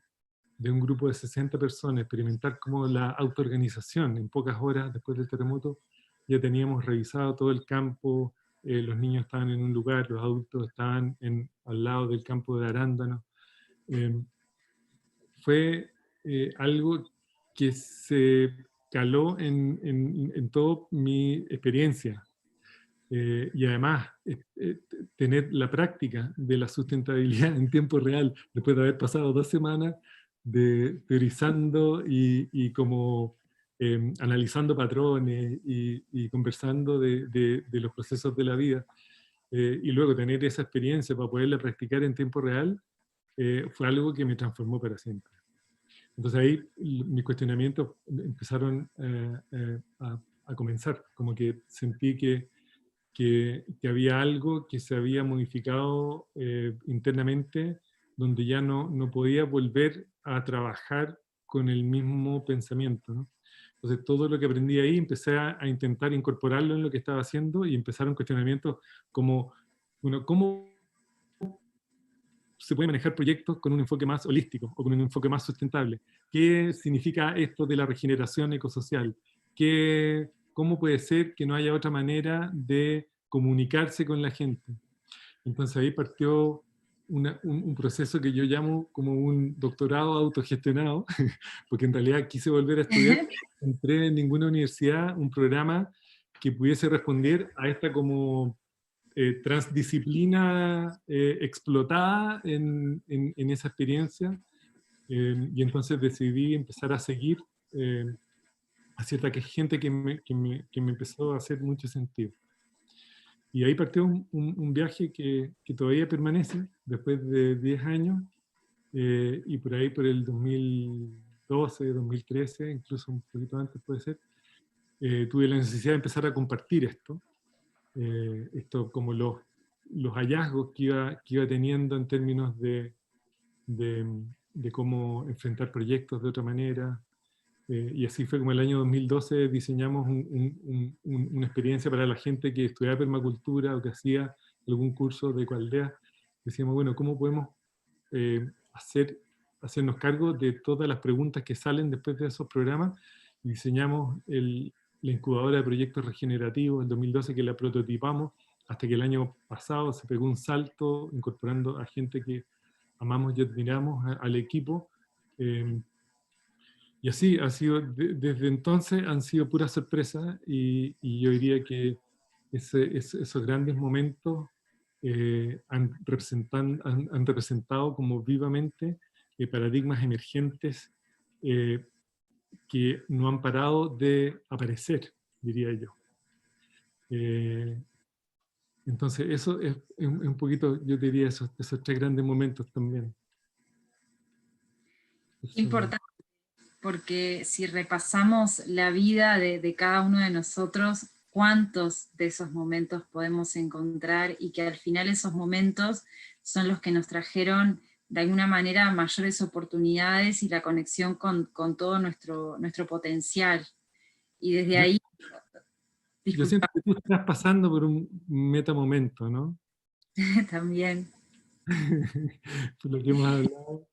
de un grupo de 60 personas, experimentar como la autoorganización en pocas horas después del terremoto, ya teníamos revisado todo el campo, los niños estaban en un lugar, los adultos estaban al lado del campo de arándanos. Fue algo que se caló en toda mi experiencia. Y además, tener la práctica de la sustentabilidad en tiempo real, después de haber pasado 2 semanas teorizando y como analizando patrones y conversando de los procesos de la vida, y luego tener esa experiencia para poderla practicar en tiempo real, fue algo que me transformó para siempre. Entonces ahí mis cuestionamientos empezaron a comenzar, como que sentí que había algo que se había modificado internamente, donde ya no podía volver a trabajar con el mismo pensamiento, ¿no? Entonces todo lo que aprendí ahí empecé a intentar incorporarlo en lo que estaba haciendo, y empezaron cuestionamientos como, bueno, ¿cómo se puede manejar proyectos con un enfoque más holístico o con un enfoque más sustentable? ¿Qué significa esto de la regeneración ecosocial? ¿Cómo puede ser que no haya otra manera de comunicarse con la gente? Entonces ahí partió un proceso que yo llamo como un doctorado autogestionado, porque en realidad quise volver a estudiar, no entré en ninguna universidad, un programa que pudiese responder a esta como transdisciplina explotada en esa experiencia, y entonces decidí empezar a seguir a cierta gente que me empezó a hacer mucho sentido. Y ahí partió un viaje que todavía permanece después de 10 años, y por ahí por el 2012, 2013, incluso un poquito antes puede ser, tuve la necesidad de empezar a compartir esto como los hallazgos que iba teniendo en términos de cómo enfrentar proyectos de otra manera. Y así fue como el año 2012 diseñamos una experiencia para la gente que estudiaba permacultura o que hacía algún curso de ecoaldea. Decíamos, bueno, ¿cómo podemos hacernos cargo de todas las preguntas que salen después de esos programas? Y diseñamos la incubadora de proyectos regenerativos en 2012, que la prototipamos, hasta que el año pasado se pegó un salto incorporando a gente que amamos y admiramos al equipo. Y así ha sido, desde entonces han sido puras sorpresas, y yo diría que esos grandes momentos han representado como vivamente paradigmas emergentes que no han parado de aparecer, diría yo. Entonces eso es un poquito, yo diría, esos 3 grandes momentos también. Importante, porque si repasamos la vida de cada uno de nosotros, cuántos de esos momentos podemos encontrar, y que al final esos momentos son los que nos trajeron de alguna manera mayores oportunidades y la conexión con todo nuestro potencial. Y desde ahí... Yo siento que tú estás pasando por un metamomento, ¿no? También. Por lo que hemos hablado.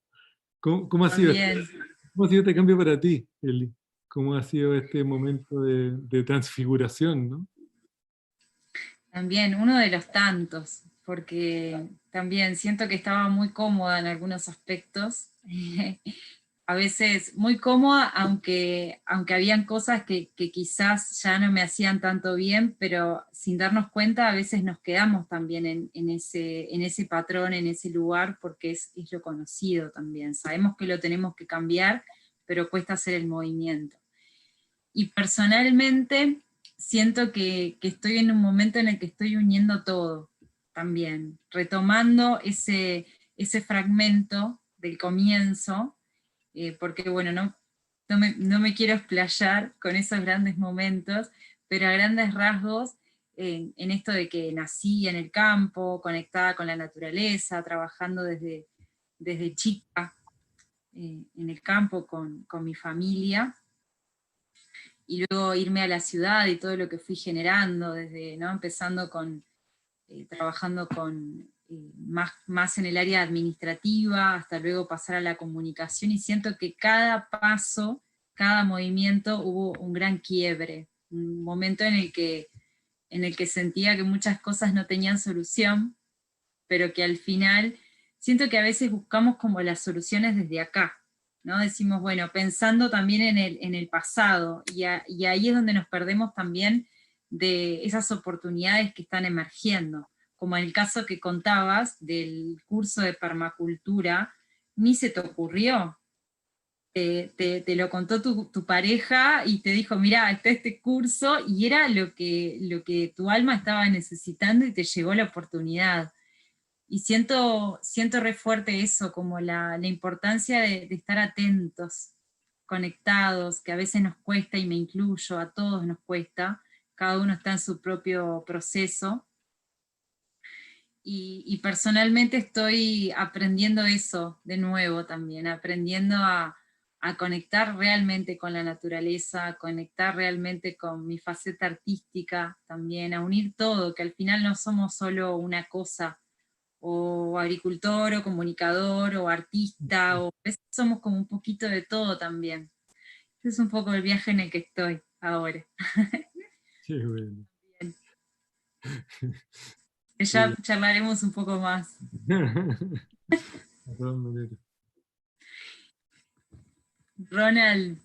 ¿Cómo ha sido? También. ¿Cómo ha sido este cambio para ti, Eli? ¿Cómo ha sido este momento de transfiguración, ¿no? También, uno de los tantos, porque también siento que estaba muy cómoda en algunos aspectos. A veces muy cómoda, aunque habían cosas que quizás ya no me hacían tanto bien, pero sin darnos cuenta a veces nos quedamos también en ese patrón, en ese lugar, porque es lo conocido también. Sabemos que lo tenemos que cambiar, pero cuesta hacer el movimiento. Y personalmente siento que estoy en un momento en el que estoy uniendo todo también, retomando ese fragmento del comienzo, porque bueno, no me quiero explayar con esos grandes momentos, pero a grandes rasgos, en esto de que nací en el campo, conectada con la naturaleza, trabajando desde chica en el campo con mi familia, y luego irme a la ciudad y todo lo que fui generando, desde, ¿no? Empezando trabajando más en el área administrativa, hasta luego pasar a la comunicación, y siento que cada paso, cada movimiento hubo un gran quiebre, un momento en el que sentía que muchas cosas no tenían solución, pero que al final siento que a veces buscamos como las soluciones desde acá, ¿no? Decimos, bueno, pensando también en el pasado, y ahí es donde nos perdemos también de esas oportunidades que están emergiendo, como en el caso que contabas del curso de permacultura, ni se te ocurrió, te lo contó tu pareja y te dijo, mira, está este curso, y era lo que tu alma estaba necesitando y te llegó la oportunidad. Y siento re fuerte eso, como la importancia de estar atentos, conectados, que a veces nos cuesta, y me incluyo, a todos nos cuesta, cada uno está en su propio proceso, y personalmente estoy aprendiendo eso de nuevo también, aprendiendo a conectar realmente con la naturaleza, a conectar realmente con mi faceta artística también, a unir todo, que al final no somos solo una cosa, o agricultor, o comunicador, o artista, o a veces somos como un poquito de todo también. Ese es un poco el viaje en el que estoy ahora. Qué bueno. Que Sí. ya charlaremos un poco más. De todas maneras. Ronald,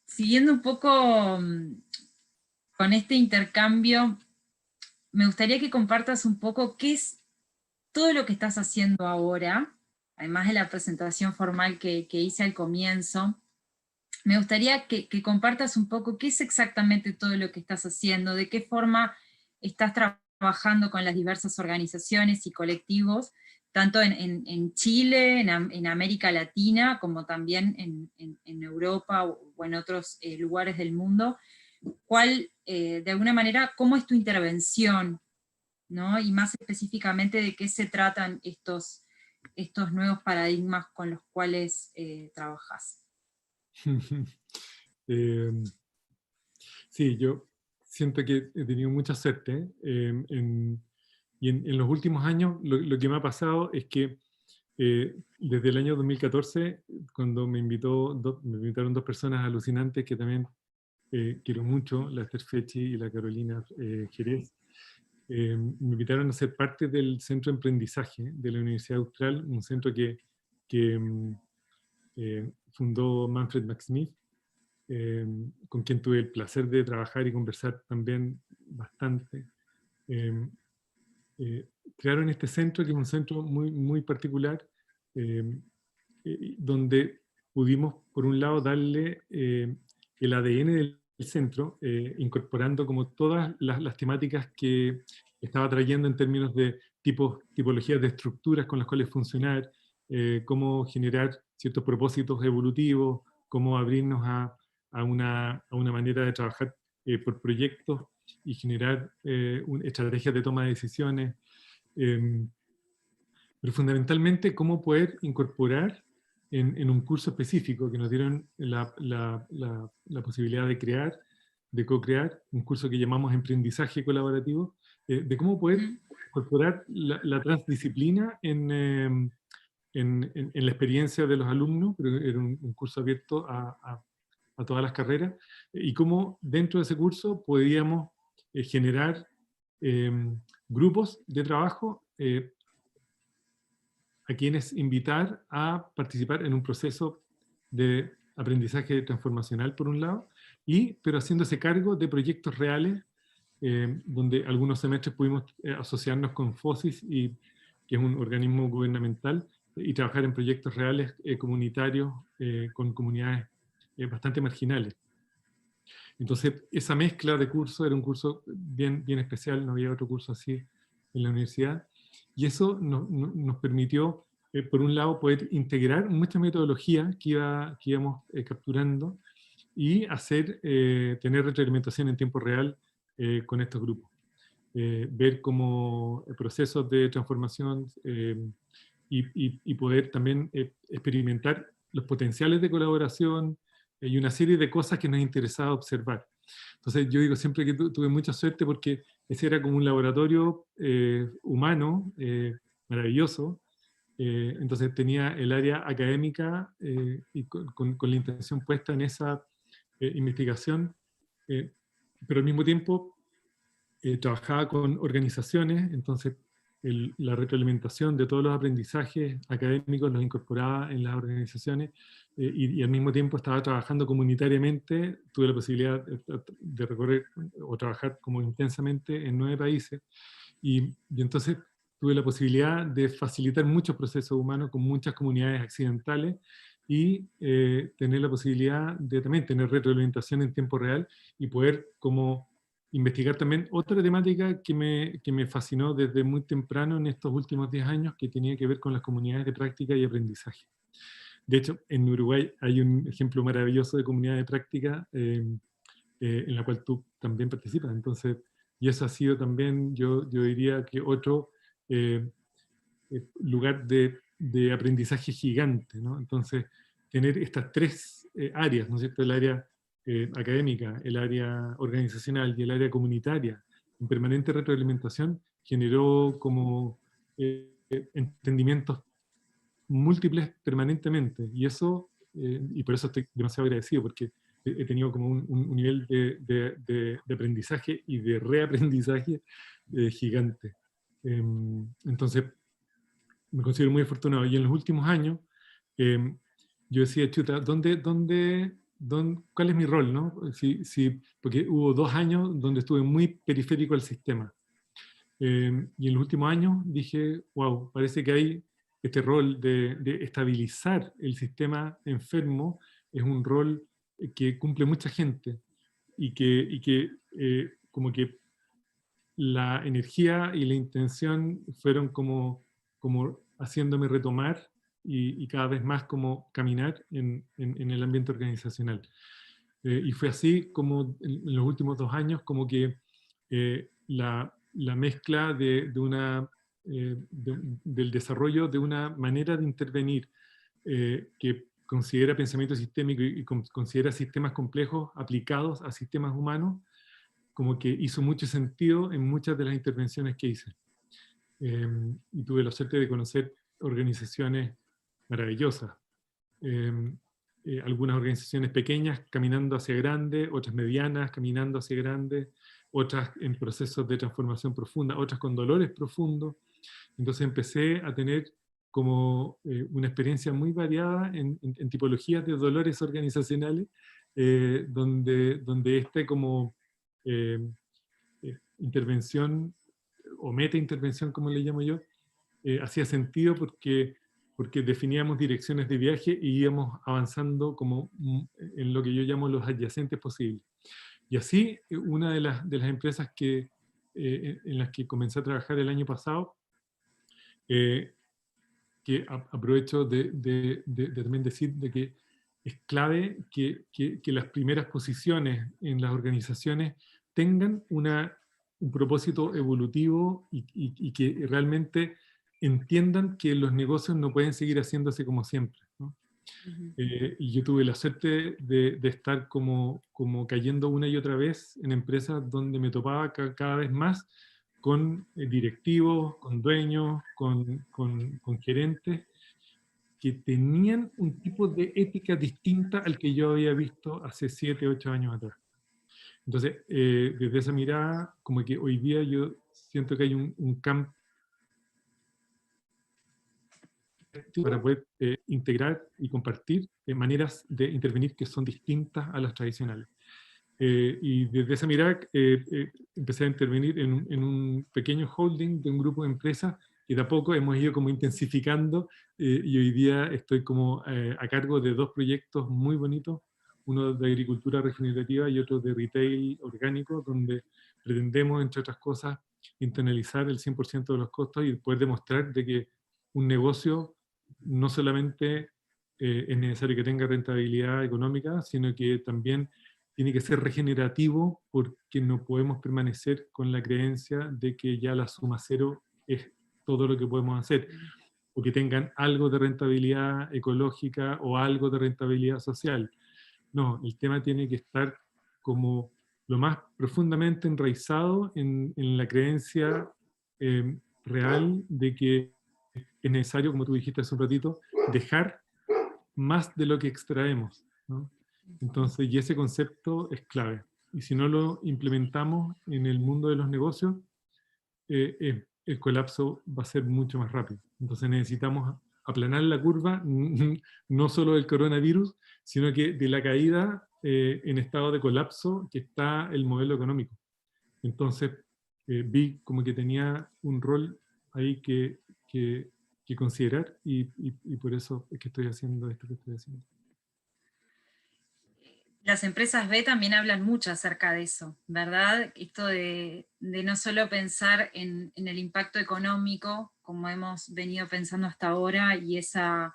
siguiendo un poco con este intercambio, me gustaría que compartas un poco qué es todo lo que estás haciendo ahora, además de la presentación formal que hice al comienzo. Me gustaría que compartas un poco qué es exactamente todo lo que estás haciendo, de qué forma estás trabajando con las diversas organizaciones y colectivos, tanto en Chile, en América Latina, como también en Europa o en otros lugares del mundo. De alguna manera, cómo es tu intervención, ¿no? Y más específicamente de qué se tratan estos nuevos paradigmas con los cuales trabajas. Eh, sí, yo siento que he tenido mucha suerte. Y en los últimos años lo que me ha pasado es que desde el año 2014, cuando me invitaron dos personas alucinantes que también quiero mucho, la Esther Fechi y la Carolina Jerez, me invitaron a ser parte del Centro de Emprendizaje de la Universidad Austral, un centro que fundó Manfred Max Smith, con quien tuve el placer de trabajar y conversar también bastante. Eh, eh, Crearon este centro, que es un centro muy, muy particular, eh, donde pudimos, por un lado, darle el ADN del centro, incorporando como todas las temáticas que estaba trayendo en términos de tipologías de estructuras con las cuales funcionar, cómo generar ciertos propósitos evolutivos, cómo abrirnos a una manera de trabajar por proyectos y generar estrategias de toma de decisiones. Eh, pero fundamentalmente cómo poder incorporar en un curso específico que nos dieron la posibilidad de crear, de co-crear, un curso que llamamos Emprendizaje Colaborativo, de cómo poder incorporar la transdisciplina en la experiencia de los alumnos, pero era un curso abierto a todas las carreras, y cómo dentro de ese curso podíamos generar grupos de trabajo a quienes invitar a participar en un proceso de aprendizaje transformacional, por un lado, pero haciéndose cargo de proyectos reales, donde algunos semestres pudimos asociarnos con FOSIS, que es un organismo gubernamental, y trabajar en proyectos reales comunitarios con comunidades bastante marginales. Entonces, esa mezcla de cursos era un curso bien, bien especial, no había otro curso así en la universidad, y eso nos permitió, por un lado, poder integrar mucha metodología que íbamos capturando y tener retroalimentación en tiempo real con estos grupos. Ver como procesos de transformación y poder también experimentar los potenciales de colaboración y una serie de cosas que nos interesaba observar. Entonces yo digo siempre que tuve mucha suerte porque ese era como un laboratorio humano maravilloso. Entonces tenía el área académica y con la intención puesta en esa investigación, pero al mismo tiempo trabajaba con organizaciones, entonces la retroalimentación de todos los aprendizajes académicos los incorporaba en las organizaciones y al mismo tiempo estaba trabajando comunitariamente. Tuve la posibilidad de recorrer o trabajar como intensamente en 9 países y entonces tuve la posibilidad de facilitar muchos procesos humanos con muchas comunidades accidentales y tener la posibilidad de también tener retroalimentación en tiempo real y poder como investigar también otra temática que me fascinó desde muy temprano en estos últimos 10 años, que tenía que ver con las comunidades de práctica y aprendizaje. De hecho, en Uruguay hay un ejemplo maravilloso de comunidad de práctica en la cual tú también participas. Entonces, y eso ha sido también, yo diría que otro lugar de aprendizaje gigante, ¿no? Entonces, tener estas 3 áreas, ¿no es cierto? El área académica, el área organizacional y el área comunitaria, en permanente retroalimentación, generó como entendimientos múltiples permanentemente. Y eso, y por eso estoy demasiado agradecido, porque he tenido como un nivel de aprendizaje y de reaprendizaje gigante. Entonces, me considero muy afortunado. Y en los últimos años, yo decía, chuta, ¿cuál es mi rol? ¿No? Porque hubo 2 años donde estuve muy periférico al sistema. Y en los últimos años dije, wow, parece que hay este rol de estabilizar el sistema enfermo, es un rol que cumple mucha gente y que como que la energía y la intención fueron como haciéndome retomar y cada vez más como caminar en el ambiente organizacional. Y fue así como en los últimos 2 años, como que la mezcla del desarrollo de una manera de intervenir que considera pensamiento sistémico y considera sistemas complejos aplicados a sistemas humanos, como que hizo mucho sentido en muchas de las intervenciones que hice. Y tuve la suerte de conocer organizaciones maravillosas. Algunas organizaciones pequeñas caminando hacia grandes, otras medianas caminando hacia grandes, otras en procesos de transformación profunda, otras con dolores profundos. Entonces empecé a tener como una experiencia muy variada en tipologías de dolores organizacionales, donde como eh, intervención o meta-intervención, como le llamo yo, hacía sentido porque definíamos direcciones de viaje y íbamos avanzando como en lo que yo llamo los adyacentes posibles. Y así, una de las empresas en las que comencé a trabajar el año pasado, que aprovecho de también decir de que es clave que las primeras posiciones en las organizaciones tengan un propósito evolutivo y que realmente entiendan que los negocios no pueden seguir haciéndose como siempre, ¿no? Y yo tuve la suerte de estar como cayendo una y otra vez en empresas donde me topaba cada vez más con directivos, con dueños, con gerentes que tenían un tipo de ética distinta al que yo había visto hace 7, 8 años atrás. Entonces, desde esa mirada, como que hoy día yo siento que hay un campo para poder integrar y compartir maneras de intervenir que son distintas a las tradicionales. Y desde esa mirada empecé a intervenir en un pequeño holding de un grupo de empresas que de a poco hemos ido como intensificando y hoy día estoy como a cargo de 2 proyectos muy bonitos, uno de agricultura regenerativa y otro de retail orgánico, donde pretendemos, entre otras cosas, internalizar el 100% de los costos y poder demostrar de que un negocio no solamente es necesario que tenga rentabilidad económica, sino que también tiene que ser regenerativo porque no podemos permanecer con la creencia de que ya la suma cero es todo lo que podemos hacer, o que tengan algo de rentabilidad ecológica o algo de rentabilidad social. No, el tema tiene que estar como lo más profundamente enraizado en la creencia real de que es necesario, como tú dijiste hace un ratito, dejar más de lo que extraemos, ¿no? Entonces, y ese concepto es clave. Y si no lo implementamos en el mundo de los negocios, el colapso va a ser mucho más rápido. Entonces necesitamos aplanar la curva, no solo del coronavirus, sino que de la caída en estado de colapso que está el modelo económico. Entonces, vi como que tenía un rol ahí que considerar y por eso es que estoy haciendo esto que estoy haciendo. Las empresas B también hablan mucho acerca de eso, ¿verdad? Esto de no solo pensar en el impacto económico, como hemos venido pensando hasta ahora, y esa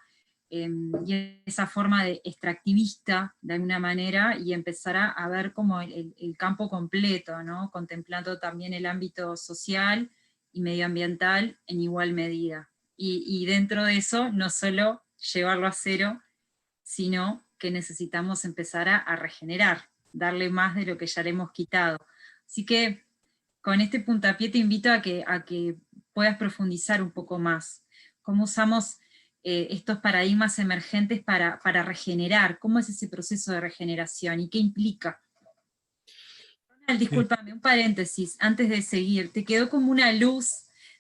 forma de extractivista, de alguna manera, y empezar a ver como el campo completo, ¿no? Contemplando también el ámbito social y medioambiental en igual medida. Y dentro de eso, no solo llevarlo a cero, sino que necesitamos empezar a regenerar, darle más de lo que ya le hemos quitado. Así que con este puntapié te invito a que puedas profundizar un poco más. ¿Cómo usamos estos paradigmas emergentes para regenerar? ¿Cómo es ese proceso de regeneración y qué implica? Discúlpame, un paréntesis, antes de seguir. Te quedó como una luz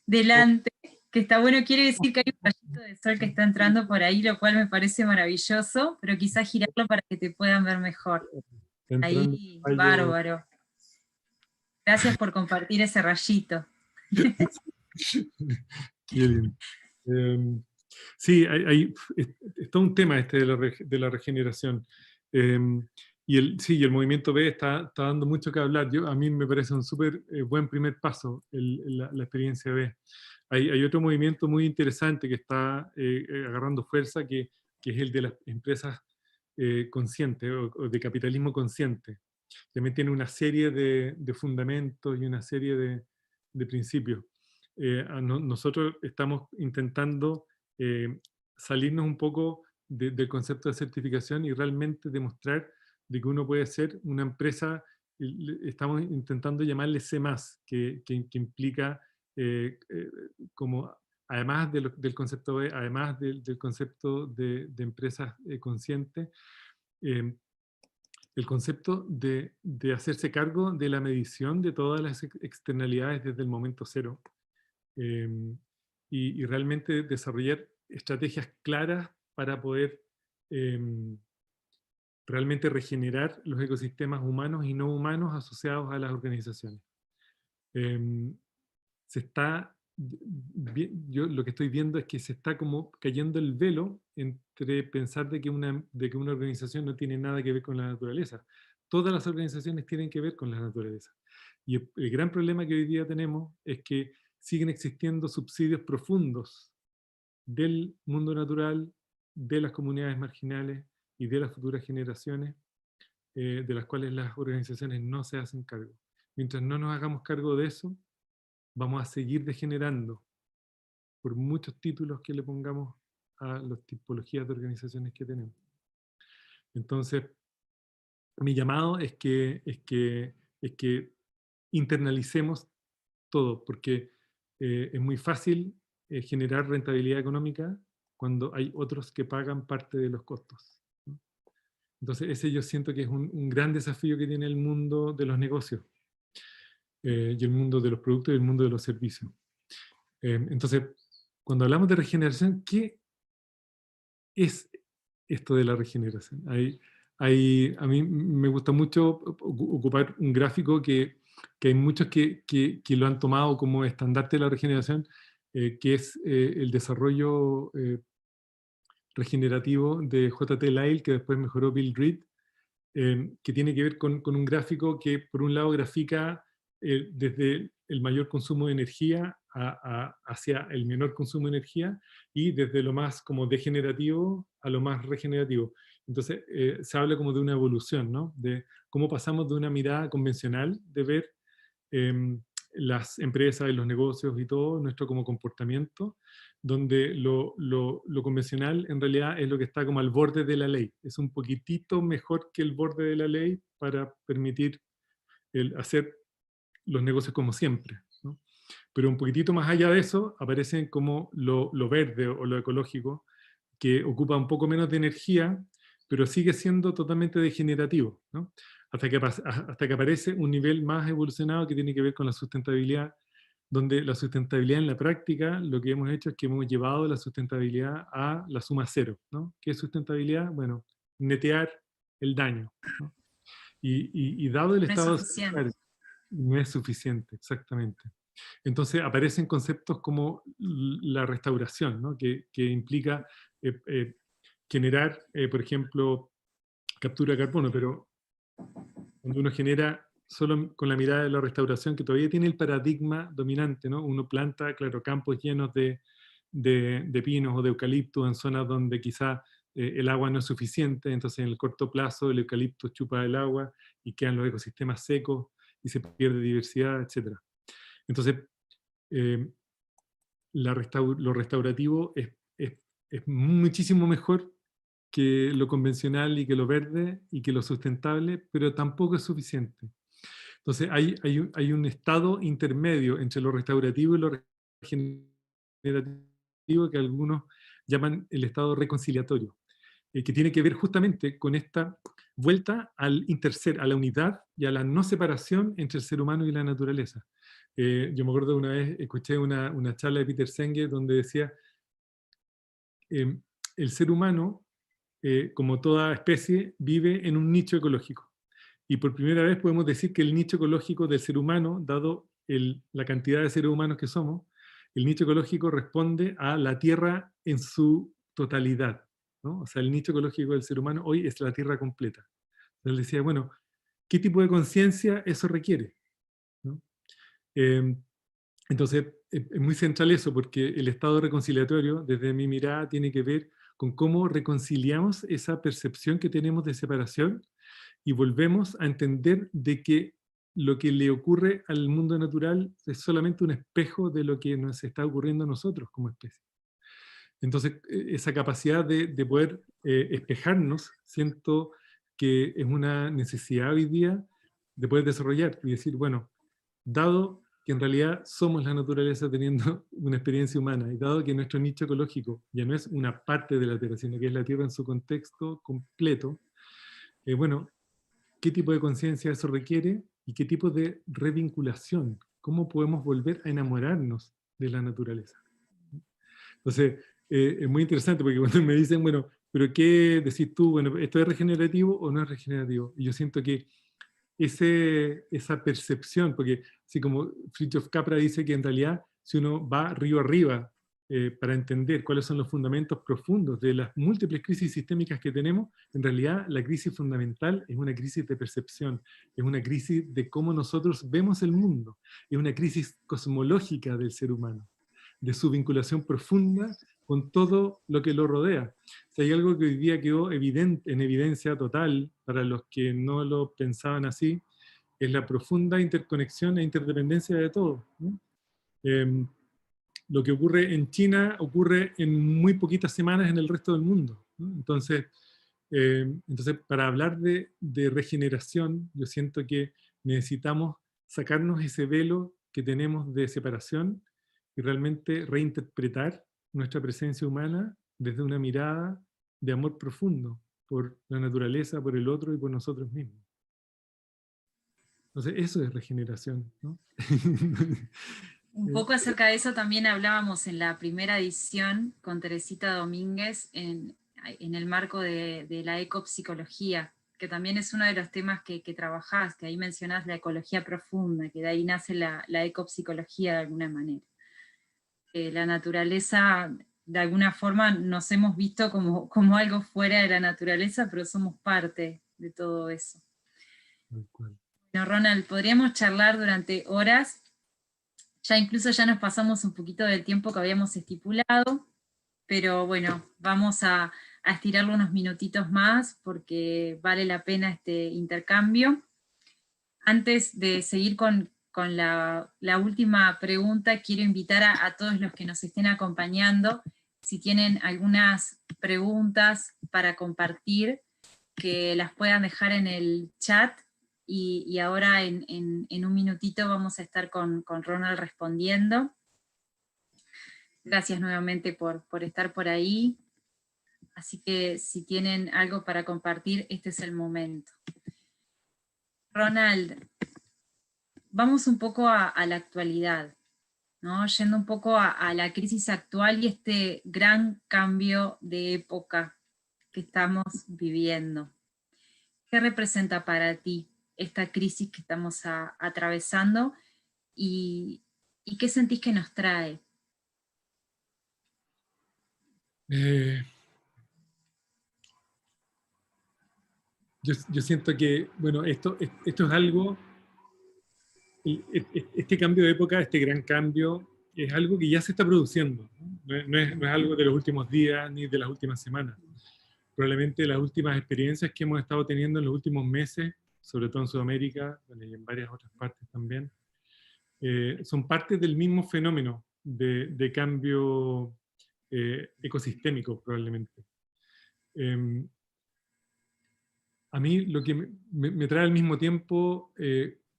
delante, que está bueno, quiere decir que hay un rayito de sol que está entrando por ahí, lo cual me parece maravilloso, pero quizás girarlo para que te puedan ver mejor. Entrando Ahí, fallo. bárbaro. Gracias por compartir ese rayito. Qué lindo. Sí, es todo un tema este de la regeneración. Sí, y el movimiento B está dando mucho que hablar. A mí me parece un súper buen primer paso la experiencia B. Hay otro movimiento muy interesante que está agarrando fuerza, que es el de las empresas conscientes o de capitalismo consciente. También tiene una serie de fundamentos y una serie de principios. Nosotros estamos intentando salirnos un poco del concepto de certificación y realmente demostrar de que uno puede ser una empresa, estamos intentando llamarle C+, que implica como, además del concepto B, además del concepto de empresas conscientes, eh, el concepto de hacerse cargo de la medición de todas las externalidades desde el momento cero, eh, y realmente desarrollar estrategias claras para poder eh, realmente regenerar los ecosistemas humanos y no humanos asociados a las organizaciones. Eh, se está, yo lo que estoy viendo es que se está como cayendo el velo entre pensar de que una organización no tiene nada que ver con la naturaleza. Todas las organizaciones tienen que ver con la naturaleza. Y el gran problema que hoy día tenemos es que siguen existiendo subsidios profundos del mundo natural, de las comunidades marginales y de las futuras generaciones, de las cuales las organizaciones no se hacen cargo. Mientras no nos hagamos cargo de eso, vamos a seguir degenerando por muchos títulos que le pongamos a las tipologías de organizaciones que tenemos. Entonces, mi llamado es que internalicemos todo, porque es muy fácil generar rentabilidad económica cuando hay otros que pagan parte de los costos, ¿no? Entonces ese yo siento que es un gran desafío que tiene el mundo de los negocios, y el mundo de los productos y el mundo de los servicios. Entonces, cuando hablamos de regeneración, ¿qué es esto de la regeneración? A mí me gusta mucho ocupar un gráfico que hay muchos que lo han tomado como estandarte de la regeneración, que es el desarrollo regenerativo de J.T. Lyle, que después mejoró Bill Reed, que tiene que ver con un gráfico que por un lado grafica desde el mayor consumo de energía hacia el menor consumo de energía, y desde lo más como degenerativo a lo más regenerativo. Entonces se habla como de una evolución, ¿no? De cómo pasamos de una mirada convencional de ver eh, las empresas y los negocios y todo nuestro como comportamiento, donde lo convencional en realidad es lo que está como al borde de la ley. Es un poquitito mejor que el borde de la ley para permitir hacer los negocios como siempre, ¿no? Pero un poquitito más allá de eso aparecen como lo verde o lo ecológico, que ocupa un poco menos de energía, pero sigue siendo totalmente degenerativo, ¿no? Hasta que aparece un nivel más evolucionado que tiene que ver con la sustentabilidad, donde la sustentabilidad en la práctica, lo que hemos hecho es que hemos llevado la sustentabilidad a la suma cero, ¿no? ¿Qué es sustentabilidad? Bueno, netear el daño, ¿no? Y dado el No es estado suficiente. no es suficiente, exactamente. Entonces aparecen conceptos como la restauración, ¿no? Que implica eh, eh, generar, por ejemplo, captura de carbono, pero cuando uno genera solo con la mirada de la restauración, que todavía tiene el paradigma dominante, ¿no? Uno planta, claro, campos llenos de pinos o de eucalipto en zonas donde quizá el agua no es suficiente, entonces en el corto plazo el eucalipto chupa el agua y quedan los ecosistemas secos y se pierde diversidad, etc. Entonces, eh, lo restaurativo es muchísimo mejor que lo convencional y que lo verde y que lo sustentable, pero tampoco es suficiente. Entonces hay un estado intermedio entre lo restaurativo y lo regenerativo que algunos llaman el estado reconciliatorio, que tiene que ver justamente con esta vuelta al interser, a la unidad y a la no separación entre el ser humano y la naturaleza. Yo me acuerdo una vez, escuché una charla de Peter Senge donde decía, eh, el ser humano, como toda especie, vive en un nicho ecológico. Y por primera vez podemos decir que el nicho ecológico del ser humano, dado la cantidad de seres humanos que somos, el nicho ecológico responde a la Tierra en su totalidad, ¿no? O sea, el nicho ecológico del ser humano hoy es la Tierra completa. Entonces decía, bueno, ¿qué tipo de conciencia eso requiere? ¿No? Eh, entonces, es muy central eso, porque el estado reconciliatorio, desde mi mirada, tiene que ver con cómo reconciliamos esa percepción que tenemos de separación y volvemos a entender de que lo que le ocurre al mundo natural es solamente un espejo de lo que nos está ocurriendo a nosotros como especie. Entonces, esa capacidad de poder espejarnos, siento que es una necesidad hoy día de poder desarrollar y decir, bueno, dado que en realidad somos la naturaleza teniendo una experiencia humana, y dado que nuestro nicho ecológico ya no es una parte de la Tierra, sino que es la Tierra en su contexto completo, bueno, ¿qué tipo de conciencia eso requiere y qué tipo de revinculación? ¿Cómo podemos volver a enamorarnos de la naturaleza? Entonces, es muy interesante porque cuando me dicen, bueno, pero ¿qué decís tú? Bueno, ¿esto es regenerativo o no es regenerativo? Y yo siento que esa percepción, porque así como Fritjof Capra dice que en realidad si uno va río arriba para entender cuáles son los fundamentos profundos de las múltiples crisis sistémicas que tenemos, en realidad la crisis fundamental es una crisis de percepción, es una crisis de cómo nosotros vemos el mundo, es una crisis cosmológica del ser humano, de su vinculación profunda con todo lo que lo rodea. Si hay algo que hoy día quedó en evidencia total para los que no lo pensaban así, es la profunda interconexión e interdependencia de todo, ¿no? Lo que ocurre en China ocurre en muy poquitas semanas en el resto del mundo, ¿no? Entonces, para hablar de regeneración, yo siento que necesitamos sacarnos ese velo que tenemos de separación y realmente reinterpretar nuestra presencia humana desde una mirada de amor profundo por la naturaleza, por el otro y por nosotros mismos. Entonces, eso es regeneración, ¿no? Un poco acerca de eso también hablábamos en la primera edición con Teresita Domínguez en el marco de la ecopsicología, que también es uno de los temas que trabajás, que ahí mencionás la ecología profunda, que de ahí nace la ecopsicología de alguna manera. La naturaleza, de alguna forma, nos hemos visto como algo fuera de la naturaleza, pero somos parte de todo eso. Bueno, Ronald, podríamos charlar durante horas. Ya incluso ya nos pasamos un poquito del tiempo que habíamos estipulado, pero bueno, vamos a estirarlo unos minutitos más porque vale la pena este intercambio. Antes de seguir con la última pregunta, quiero invitar a todos los que nos estén acompañando, si tienen algunas preguntas para compartir, que las puedan dejar en el chat, y ahora en un minutito vamos a estar con Ronald respondiendo. Gracias nuevamente por estar por ahí. Así que si tienen algo para compartir, este es el momento. Ronald, vamos un poco a la actualidad, ¿no? Yendo un poco a la crisis actual y este gran cambio de época que estamos viviendo. ¿Qué representa para ti esta crisis que estamos atravesando y qué sentís que nos trae? Yo siento que, bueno, esto es algo, este cambio de época, este gran cambio, es algo que ya se está produciendo, ¿no? No es algo de los últimos días ni de las últimas semanas. Probablemente las últimas experiencias que hemos estado teniendo en los últimos meses, sobre todo en Sudamérica, bueno, y en varias otras partes también, son parte del mismo fenómeno de cambio ecosistémico, probablemente. A mí lo que me trae al mismo tiempo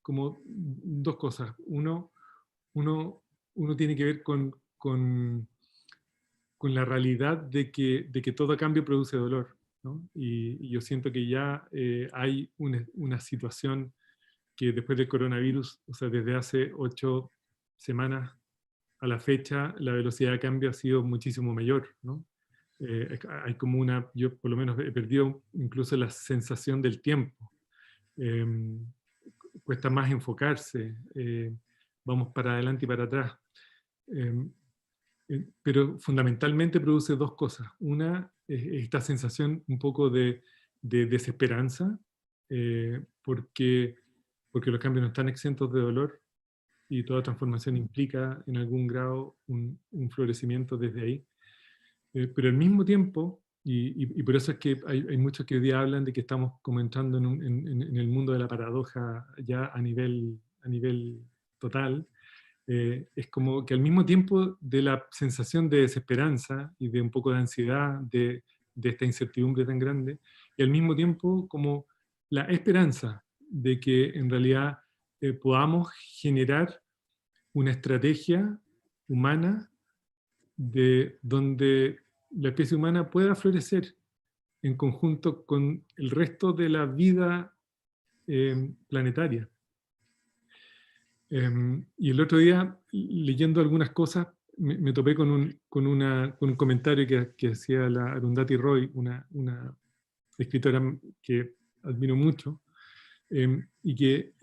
como dos cosas. Uno tiene que ver con la realidad de que todo cambio produce dolor, ¿no? Y yo siento que ya hay una situación que después del coronavirus, o sea, desde hace 8 semanas a la fecha, la velocidad de cambio ha sido muchísimo mayor, ¿no? Hay como yo por lo menos he perdido incluso la sensación del tiempo. Eh, Cuesta más enfocarse, vamos para adelante y para atrás. Pero fundamentalmente produce dos cosas. Una es esta sensación un poco de desesperanza, porque los cambios no están exentos de dolor y toda transformación implica en algún grado un florecimiento desde ahí. Pero al mismo tiempo, y por eso es que hay muchos que hoy día hablan de que estamos como entrando en el mundo de la paradoja ya a nivel total, es como que al mismo tiempo de la sensación de desesperanza y de un poco de ansiedad de esta incertidumbre tan grande, y al mismo tiempo como la esperanza de que en realidad podamos generar una estrategia humana de donde la especie humana pueda florecer en conjunto con el resto de la vida planetaria. Y el otro día, leyendo algunas cosas, me topé con un comentario que hacía la Arundhati Roy, una escritora que admiro mucho, y que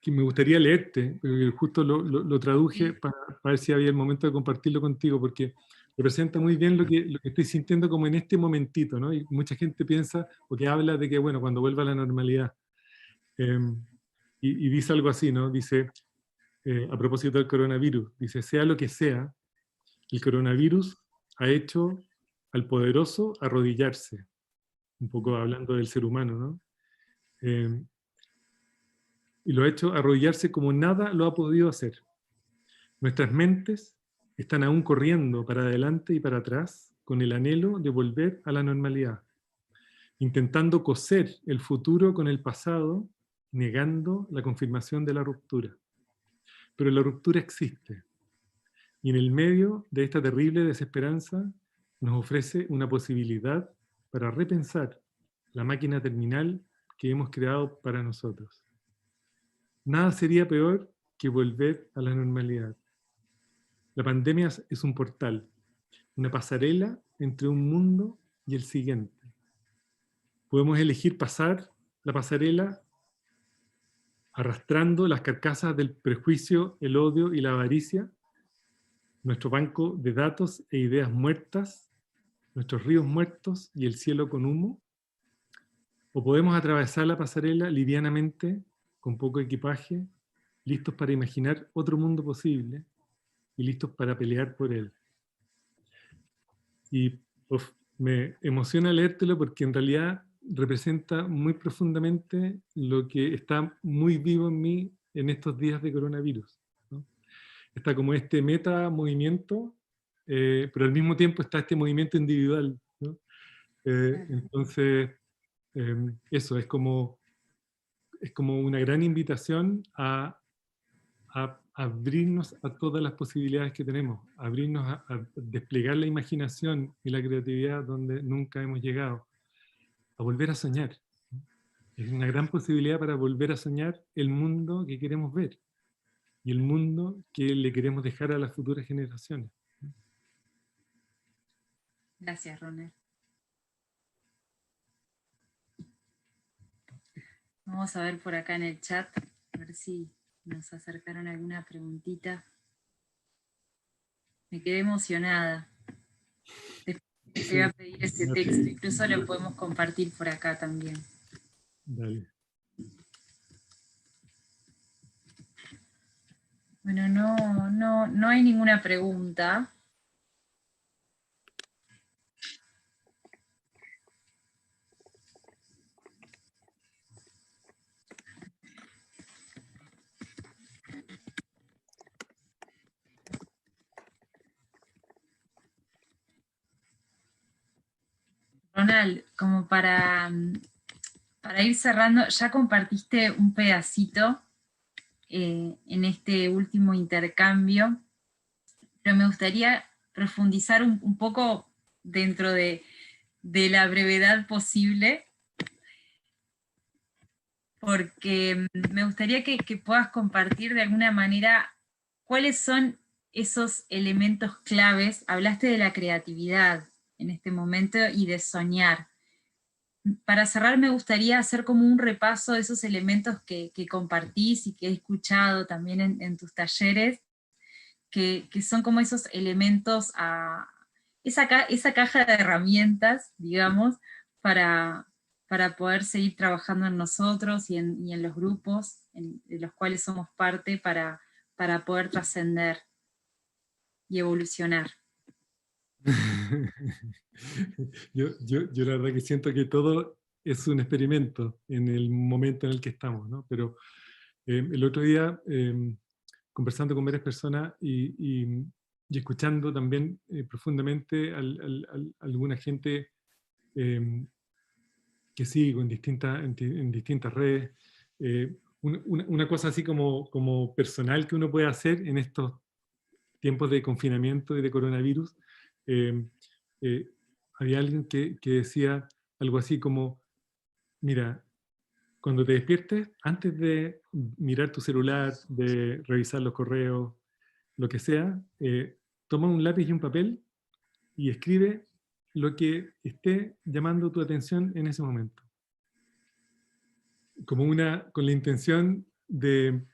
me gustaría leerte, porque justo lo traduje para ver si había el momento de compartirlo contigo, porque representa muy bien lo que estoy sintiendo como en este momentito, ¿no? Y mucha gente piensa, o que habla de que, bueno, cuando vuelva a la normalidad. Y dice algo así, ¿no? Dice, a propósito del coronavirus, dice, sea lo que sea, el coronavirus ha hecho al poderoso arrodillarse, un poco hablando del ser humano, ¿no? Y lo ha hecho arrodillarse como nada lo ha podido hacer. Nuestras mentes están aún corriendo para adelante y para atrás con el anhelo de volver a la normalidad, intentando coser el futuro con el pasado, negando la confirmación de la ruptura. Pero la ruptura existe, y en el medio de esta terrible desesperanza nos ofrece una posibilidad para repensar la máquina terminal que hemos creado para nosotros. Nada sería peor que volver a la normalidad. La pandemia es un portal, una pasarela entre un mundo y el siguiente. Podemos elegir pasar la pasarela arrastrando las carcasas del prejuicio, el odio y la avaricia, nuestro banco de datos e ideas muertas, nuestros ríos muertos y el cielo con humo, o podemos atravesar la pasarela livianamente, con poco equipaje, listos para imaginar otro mundo posible y listos para pelear por él. Y me emociona leértelo porque en realidad representa muy profundamente lo que está muy vivo en mí en estos días de coronavirus, ¿no? Está como este meta movimiento, pero al mismo tiempo está este movimiento individual, ¿no? Entonces, eso es como una gran invitación a abrirnos a todas las posibilidades que tenemos, abrirnos a desplegar la imaginación y la creatividad donde nunca hemos llegado, a volver a soñar. Es una gran posibilidad para volver a soñar el mundo que queremos ver y el mundo que le queremos dejar a las futuras generaciones. Gracias, Ronald. Vamos a ver por acá en el chat, a ver si nos acercaron alguna preguntita. Me quedé emocionada. Después te voy a pedir ese texto, incluso lo podemos compartir por acá también. Dale. Bueno, no hay ninguna pregunta. Ronald, como para ir cerrando, ya compartiste un pedacito en este último intercambio, pero me gustaría profundizar un poco dentro de la brevedad posible, porque me gustaría que puedas compartir de alguna manera cuáles son esos elementos claves. Hablaste de la creatividad en este momento y de soñar. Para cerrar me gustaría hacer como un repaso de esos elementos que compartís y que he escuchado también en tus talleres, que son como esos elementos, esa caja de herramientas, digamos, para poder seguir trabajando en nosotros y en los grupos de los cuales somos parte para poder trascender y evolucionar. Yo la verdad que siento que todo es un experimento en el momento en el que estamos, ¿no? Pero el otro día, conversando con varias personas y escuchando también profundamente a alguna gente que sigo en distintas redes, una cosa así como personal que uno puede hacer en estos tiempos de confinamiento y de coronavirus, eh, eh, había alguien que decía algo así como, mira, cuando te despiertes, antes de mirar tu celular, de revisar los correos, lo que sea, toma un lápiz y un papel y escribe lo que esté llamando tu atención en ese momento. Con la intención de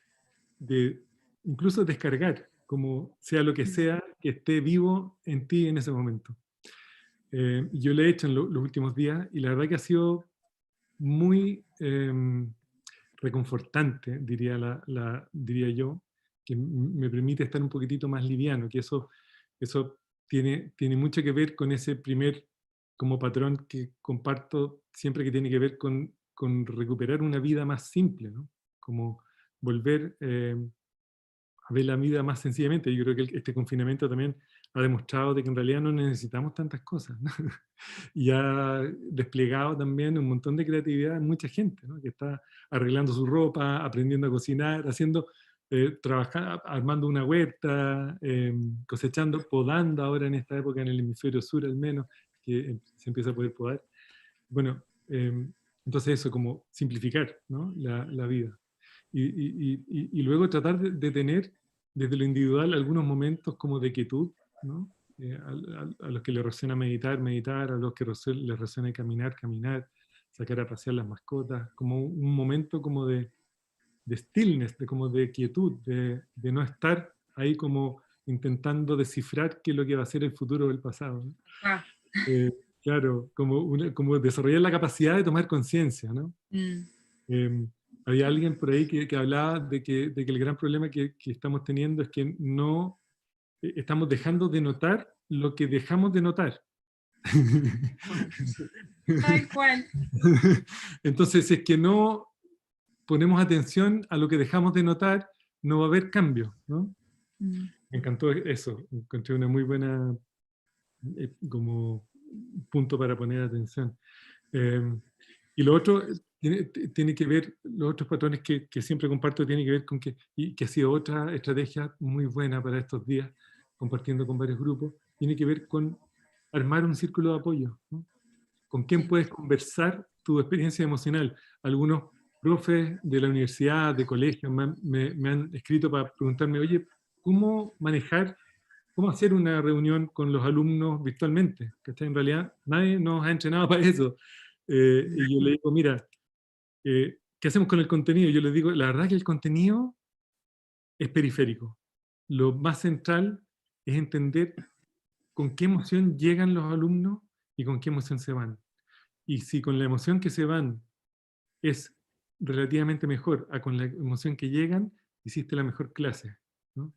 incluso descargar, como sea lo que sea que esté vivo en ti en ese momento. Yo lo he hecho en los últimos días y la verdad que ha sido muy reconfortante, diría yo, que me permite estar un poquitito más liviano, que eso tiene mucho que ver con ese primer como patrón que comparto siempre, que tiene que ver con recuperar una vida más simple, ¿no? Como volver a ver la vida más sencillamente. Yo creo que este confinamiento también ha demostrado de que en realidad no necesitamos tantas cosas, ¿no? Y ha desplegado también un montón de creatividad en mucha gente, ¿no? Que está arreglando su ropa, aprendiendo a cocinar, trabajando, armando una huerta, cosechando, podando ahora en esta época en el hemisferio sur al menos, que se empieza a poder podar. Bueno, Entonces eso, como simplificar, ¿no? la vida. Y luego tratar de tener desde lo individual algunos momentos como de quietud, ¿no? A los que les resuena meditar, meditar, a los que les resuena caminar, caminar, sacar a pasear las mascotas, como un momento como de stillness, como de quietud, de no estar ahí como intentando descifrar qué es lo que va a ser el futuro o el pasado, ¿no? Ah. Claro, como desarrollar la capacidad de tomar conciencia, ¿no? Eh, Había alguien por ahí que hablaba de que el gran problema que estamos teniendo es que no estamos dejando de notar lo que dejamos de notar. Tal cual. Entonces, si es que no ponemos atención a lo que dejamos de notar, no va a haber cambio, ¿no? Me encantó eso, encontré una muy buena como punto para poner atención. Y lo otro tiene que ver, los otros patrones que siempre comparto, tiene que ver con y que ha sido otra estrategia muy buena para estos días, compartiendo con varios grupos, tiene que ver con armar un círculo de apoyo, ¿no? ¿Con quién puedes conversar tu experiencia emocional? Algunos profes de la universidad, de colegio, me han escrito para preguntarme, oye, ¿cómo manejar, cómo hacer una reunión con los alumnos virtualmente? Que en realidad nadie nos ha entrenado para eso. Y yo le digo, mira, ¿qué hacemos con el contenido? Yo les digo, la verdad que el contenido es periférico. Lo más central es entender con qué emoción llegan los alumnos y con qué emoción se van. Y si con la emoción que se van es relativamente mejor a con la emoción que llegan, hiciste la mejor clase, ¿no?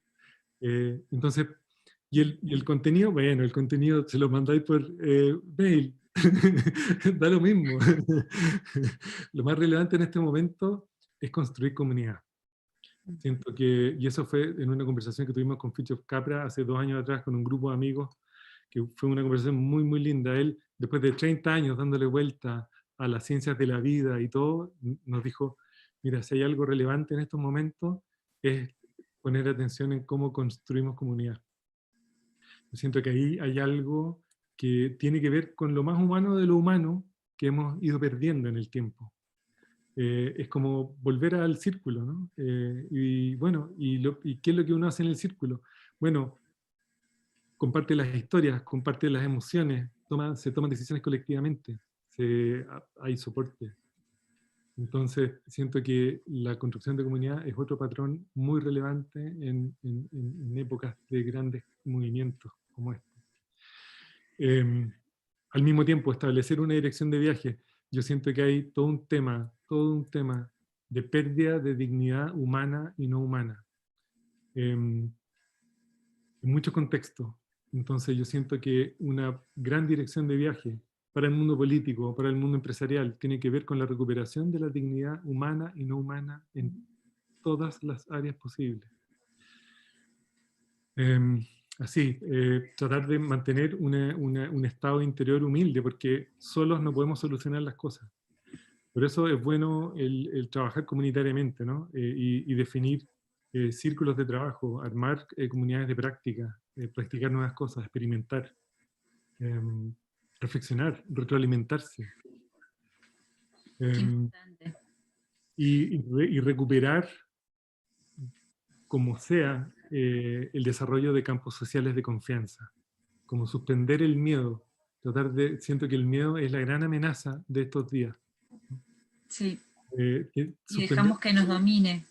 Entonces, y el contenido, bueno, el contenido se lo mandáis por mail, da lo mismo. Lo más relevante en este momento es construir comunidad. Siento que, y eso fue en una conversación que tuvimos con Fritjof Capra hace 2 años atrás con un grupo de amigos, que fue una conversación muy, muy linda. Él, después de 30 años dándole vuelta a las ciencias de la vida y todo, nos dijo, mira, si hay algo relevante en estos momentos, es poner atención en cómo construimos comunidad. Yo siento que ahí hay algo que tiene que ver con lo más humano de lo humano que hemos ido perdiendo en el tiempo. Es como volver al círculo, ¿no? Y bueno, ¿y qué es lo que uno hace en el círculo? Bueno, comparte las historias, comparte las emociones, se toman decisiones colectivamente, hay soporte. Entonces, siento que la construcción de comunidad es otro patrón muy relevante en épocas de grandes movimientos como este. Al mismo tiempo, establecer una dirección de viaje, yo siento que hay todo un tema de pérdida de dignidad humana y no humana, en muchos contextos. Entonces yo siento que una gran dirección de viaje para el mundo político, para el mundo empresarial, tiene que ver con la recuperación de la dignidad humana y no humana en todas las áreas posibles. Así, tratar de mantener un estado interior humilde, porque solos no podemos solucionar las cosas. Por eso es bueno el trabajar comunitariamente, ¿no? Y definir círculos de trabajo, armar comunidades de práctica, practicar nuevas cosas, experimentar, reflexionar, retroalimentarse. Qué importante. Y recuperar, como sea, el desarrollo de campos sociales de confianza, como suspender el miedo, siento que el miedo es la gran amenaza de estos días. Sí. Y Suspender, dejamos que nos domine.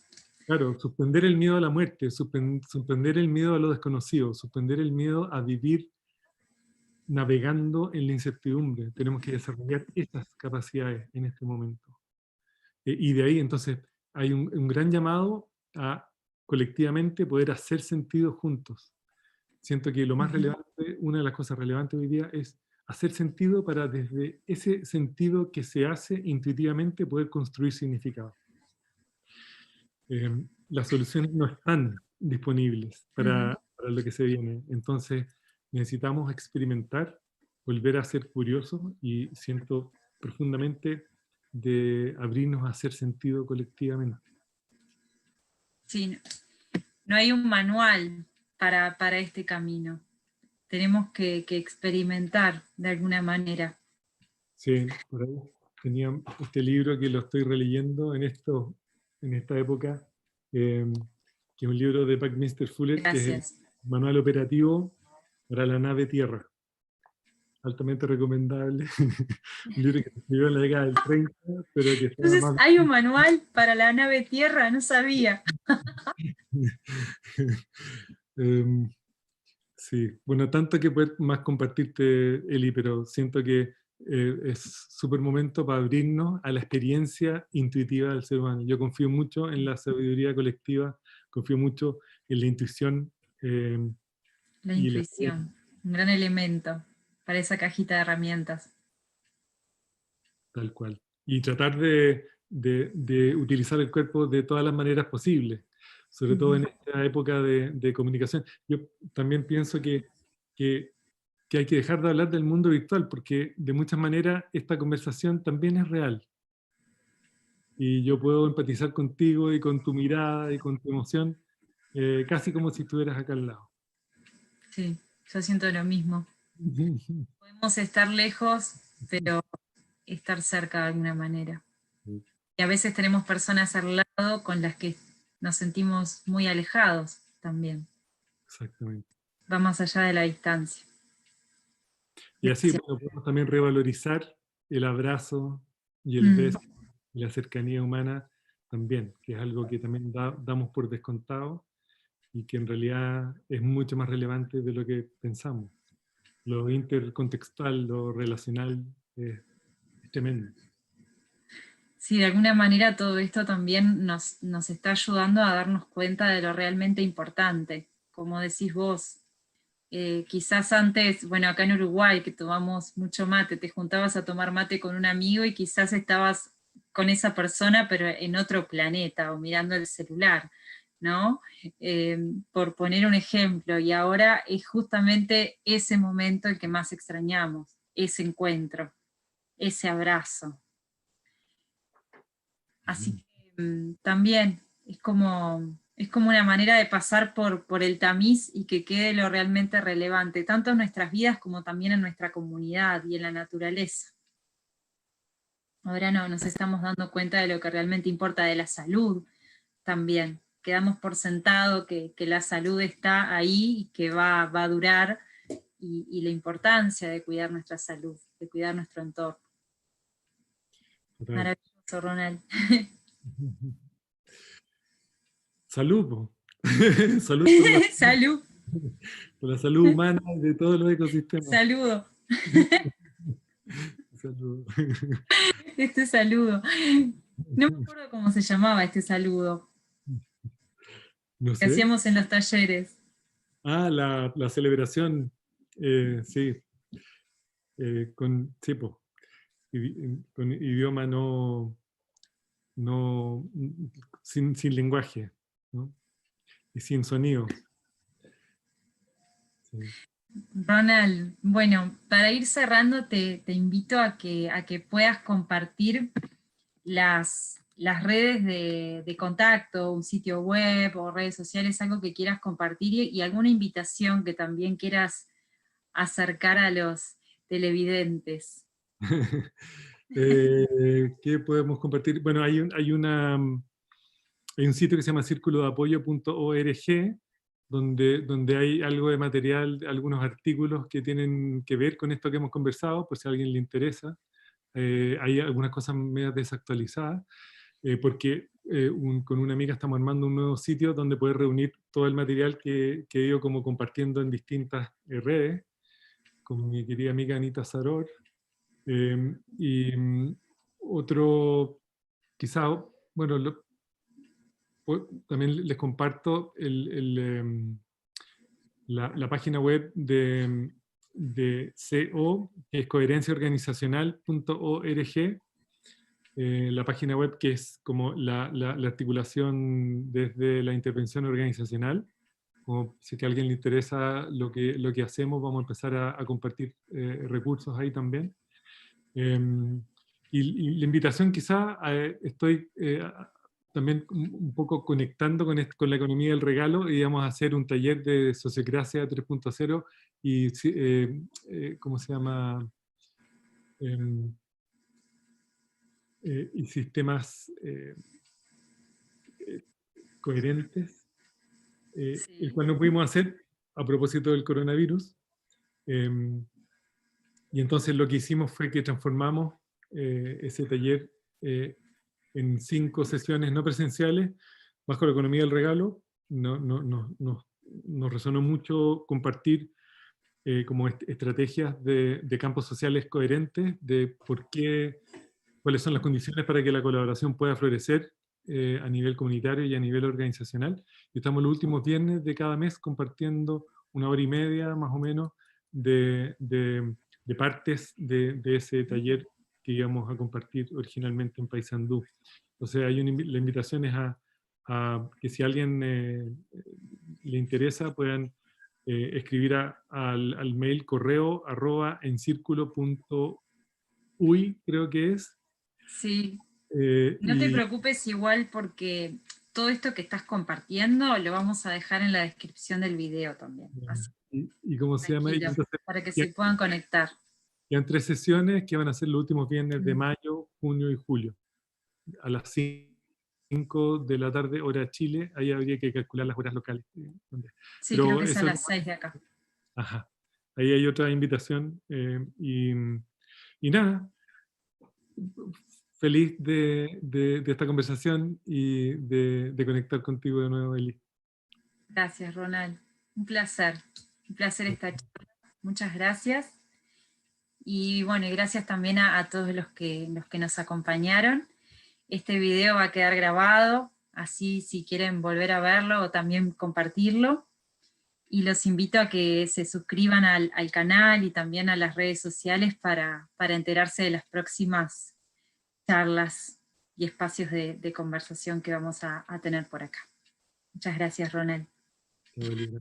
claro, suspender el miedo a la muerte, suspender el miedo a lo desconocido, suspender el miedo a vivir navegando en la incertidumbre. Tenemos que desarrollar estas capacidades en este momento. Y de ahí entonces hay un gran llamado a colectivamente poder hacer sentido juntos. Siento que lo más relevante, una de las cosas relevantes hoy día es hacer sentido para desde ese sentido que se hace intuitivamente poder construir significado. Las soluciones no están disponibles para lo que se viene. Entonces necesitamos experimentar, volver a ser curiosos y siento profundamente de abrirnos a hacer sentido colectivamente. Sí, no hay un manual para este camino. Tenemos que experimentar de alguna manera. Sí, por ahí. tenía este libro que lo estoy releyendo en esta época, que es un libro de Buckminster Fuller, que es el Gracias. Manual Operativo para la Nave Tierra. Altamente recomendable. Un libro que se escribió en la década del 30, pero que estaba Entonces, más... ¿hay un manual para la nave Tierra? No sabía. Em, sí, bueno, tanto que poder más compartirte, Eli, pero siento que es súper momento para abrirnos a la experiencia intuitiva del ser humano. Yo confío mucho en la sabiduría colectiva, confío mucho en la intuición La y la... intuición, un gran elemento para esa cajita de herramientas. Tal cual. Y tratar de utilizar el cuerpo de todas las maneras posibles, sobre todo en esta época de comunicación. Yo también pienso que, que hay que dejar de hablar del mundo virtual, porque de muchas maneras esta conversación también es real. Y yo puedo empatizar contigo y con tu mirada y con tu emoción, casi como si estuvieras acá al lado. Sí, yo siento lo mismo. Podemos estar lejos, pero estar cerca de alguna manera. Y a veces tenemos personas al lado con las que nos sentimos muy alejados también. Exactamente. Va más allá de la distancia. Y así Gracias. bueno, podemos también revalorizar el abrazo y el Mm, beso, y la cercanía humana también, que es algo que también damos por descontado y que en realidad es mucho más relevante de lo que pensamos. Lo intercontextual, lo relacional es tremendo. sí, de alguna manera todo esto también nos está ayudando a darnos cuenta de lo realmente importante. Como decís vos, quizás antes, bueno, acá en Uruguay, que tomamos mucho mate, te juntabas a tomar mate con un amigo y quizás estabas con esa persona, pero en otro planeta o mirando el celular, ¿no? Por poner un ejemplo, y ahora es justamente ese momento el que más extrañamos, ese encuentro, ese abrazo. Así que también es como una manera de pasar por el tamiz y que quede lo realmente relevante, tanto en nuestras vidas como también en nuestra comunidad y en la naturaleza. Ahora no, nos estamos dando cuenta de lo que realmente importa, de la salud también. Quedamos por sentado que la salud está ahí y que va a durar, y la importancia de cuidar nuestra salud, de cuidar nuestro entorno. Total. Maravilloso, Ronald. Salud, po. Salud Salud, por la salud humana y de todos los ecosistemas. saludo. Salud. Este saludo. No me acuerdo cómo se llamaba este saludo No que sé. hacíamos en los talleres. Ah, la celebración, sí, sí, po, con idioma no, sin lenguaje, ¿no? Y sin sonido. Sí. Ronald, bueno, para ir cerrando te invito a que puedas compartir las redes de contacto, un sitio web o redes sociales, algo que quieras compartir y alguna invitación que también quieras acercar a los televidentes. ¿Qué podemos compartir? Bueno, hay un sitio que se llama círculodeapoyo.org, donde hay algo de material, algunos artículos que tienen que ver con esto que hemos conversado, por si a alguien le interesa. Hay algunas cosas medio desactualizadas, porque con una amiga estamos armando un nuevo sitio donde poder reunir todo el material que he ido como compartiendo en distintas redes, con mi querida amiga Anita Saror. Y otro, quizá, bueno, también les comparto la página web de CO, que es coherenciaorganizacional.org, la página web que es como la articulación desde la intervención organizacional. Como si que a alguien le interesa lo que hacemos, vamos a empezar a compartir recursos ahí también. Y la invitación quizá, estoy también un poco conectando con la economía del regalo, y vamos a hacer un taller de Sociocracia 3.0 y, ¿cómo se llama? Em, y sistemas coherentes, el Sí. cual no pudimos hacer a propósito del coronavirus. Y entonces lo que hicimos fue que transformamos ese taller en 5 sesiones no presenciales, bajo la economía del regalo. Nos resonó mucho compartir como estrategias de campos sociales coherentes, de por qué, cuáles son las condiciones para que la colaboración pueda florecer a nivel comunitario y a nivel organizacional. Y estamos los últimos viernes de cada mes compartiendo 1 hora y media más o menos de partes de ese taller que íbamos a compartir originalmente en Paysandú. O sea, la invitación es a que si a alguien le interesa puedan escribir al mail correo @encirculo.uy, creo que es. Sí. No te Y, preocupes igual porque todo esto que estás compartiendo lo vamos a dejar en la descripción del video también. Así, y ¿cómo se llama? Y tranquilo, entonces para que se quedan puedan conectar. quedan 3 sesiones que van a ser los últimos viernes de Mm. mayo, junio y julio, a las 5 de la tarde, hora Chile. Ahí habría que calcular las horas locales. Sí, creo Pero que es a eso es, las 6 de acá. ajá. Ahí hay otra invitación. Y nada, feliz de esta conversación y de conectar contigo de nuevo, Eli. Gracias, Ronald. Un placer. Un placer esta charla. Muchas gracias. Y bueno, y gracias también a todos los que nos acompañaron. Este video va a quedar grabado, así si quieren volver a verlo o también compartirlo. Y los invito a que se suscriban al canal y también a las redes sociales para enterarse de las próximas charlas y espacios de conversación que vamos a tener por acá. Muchas gracias, Ronald. Chao, Eli.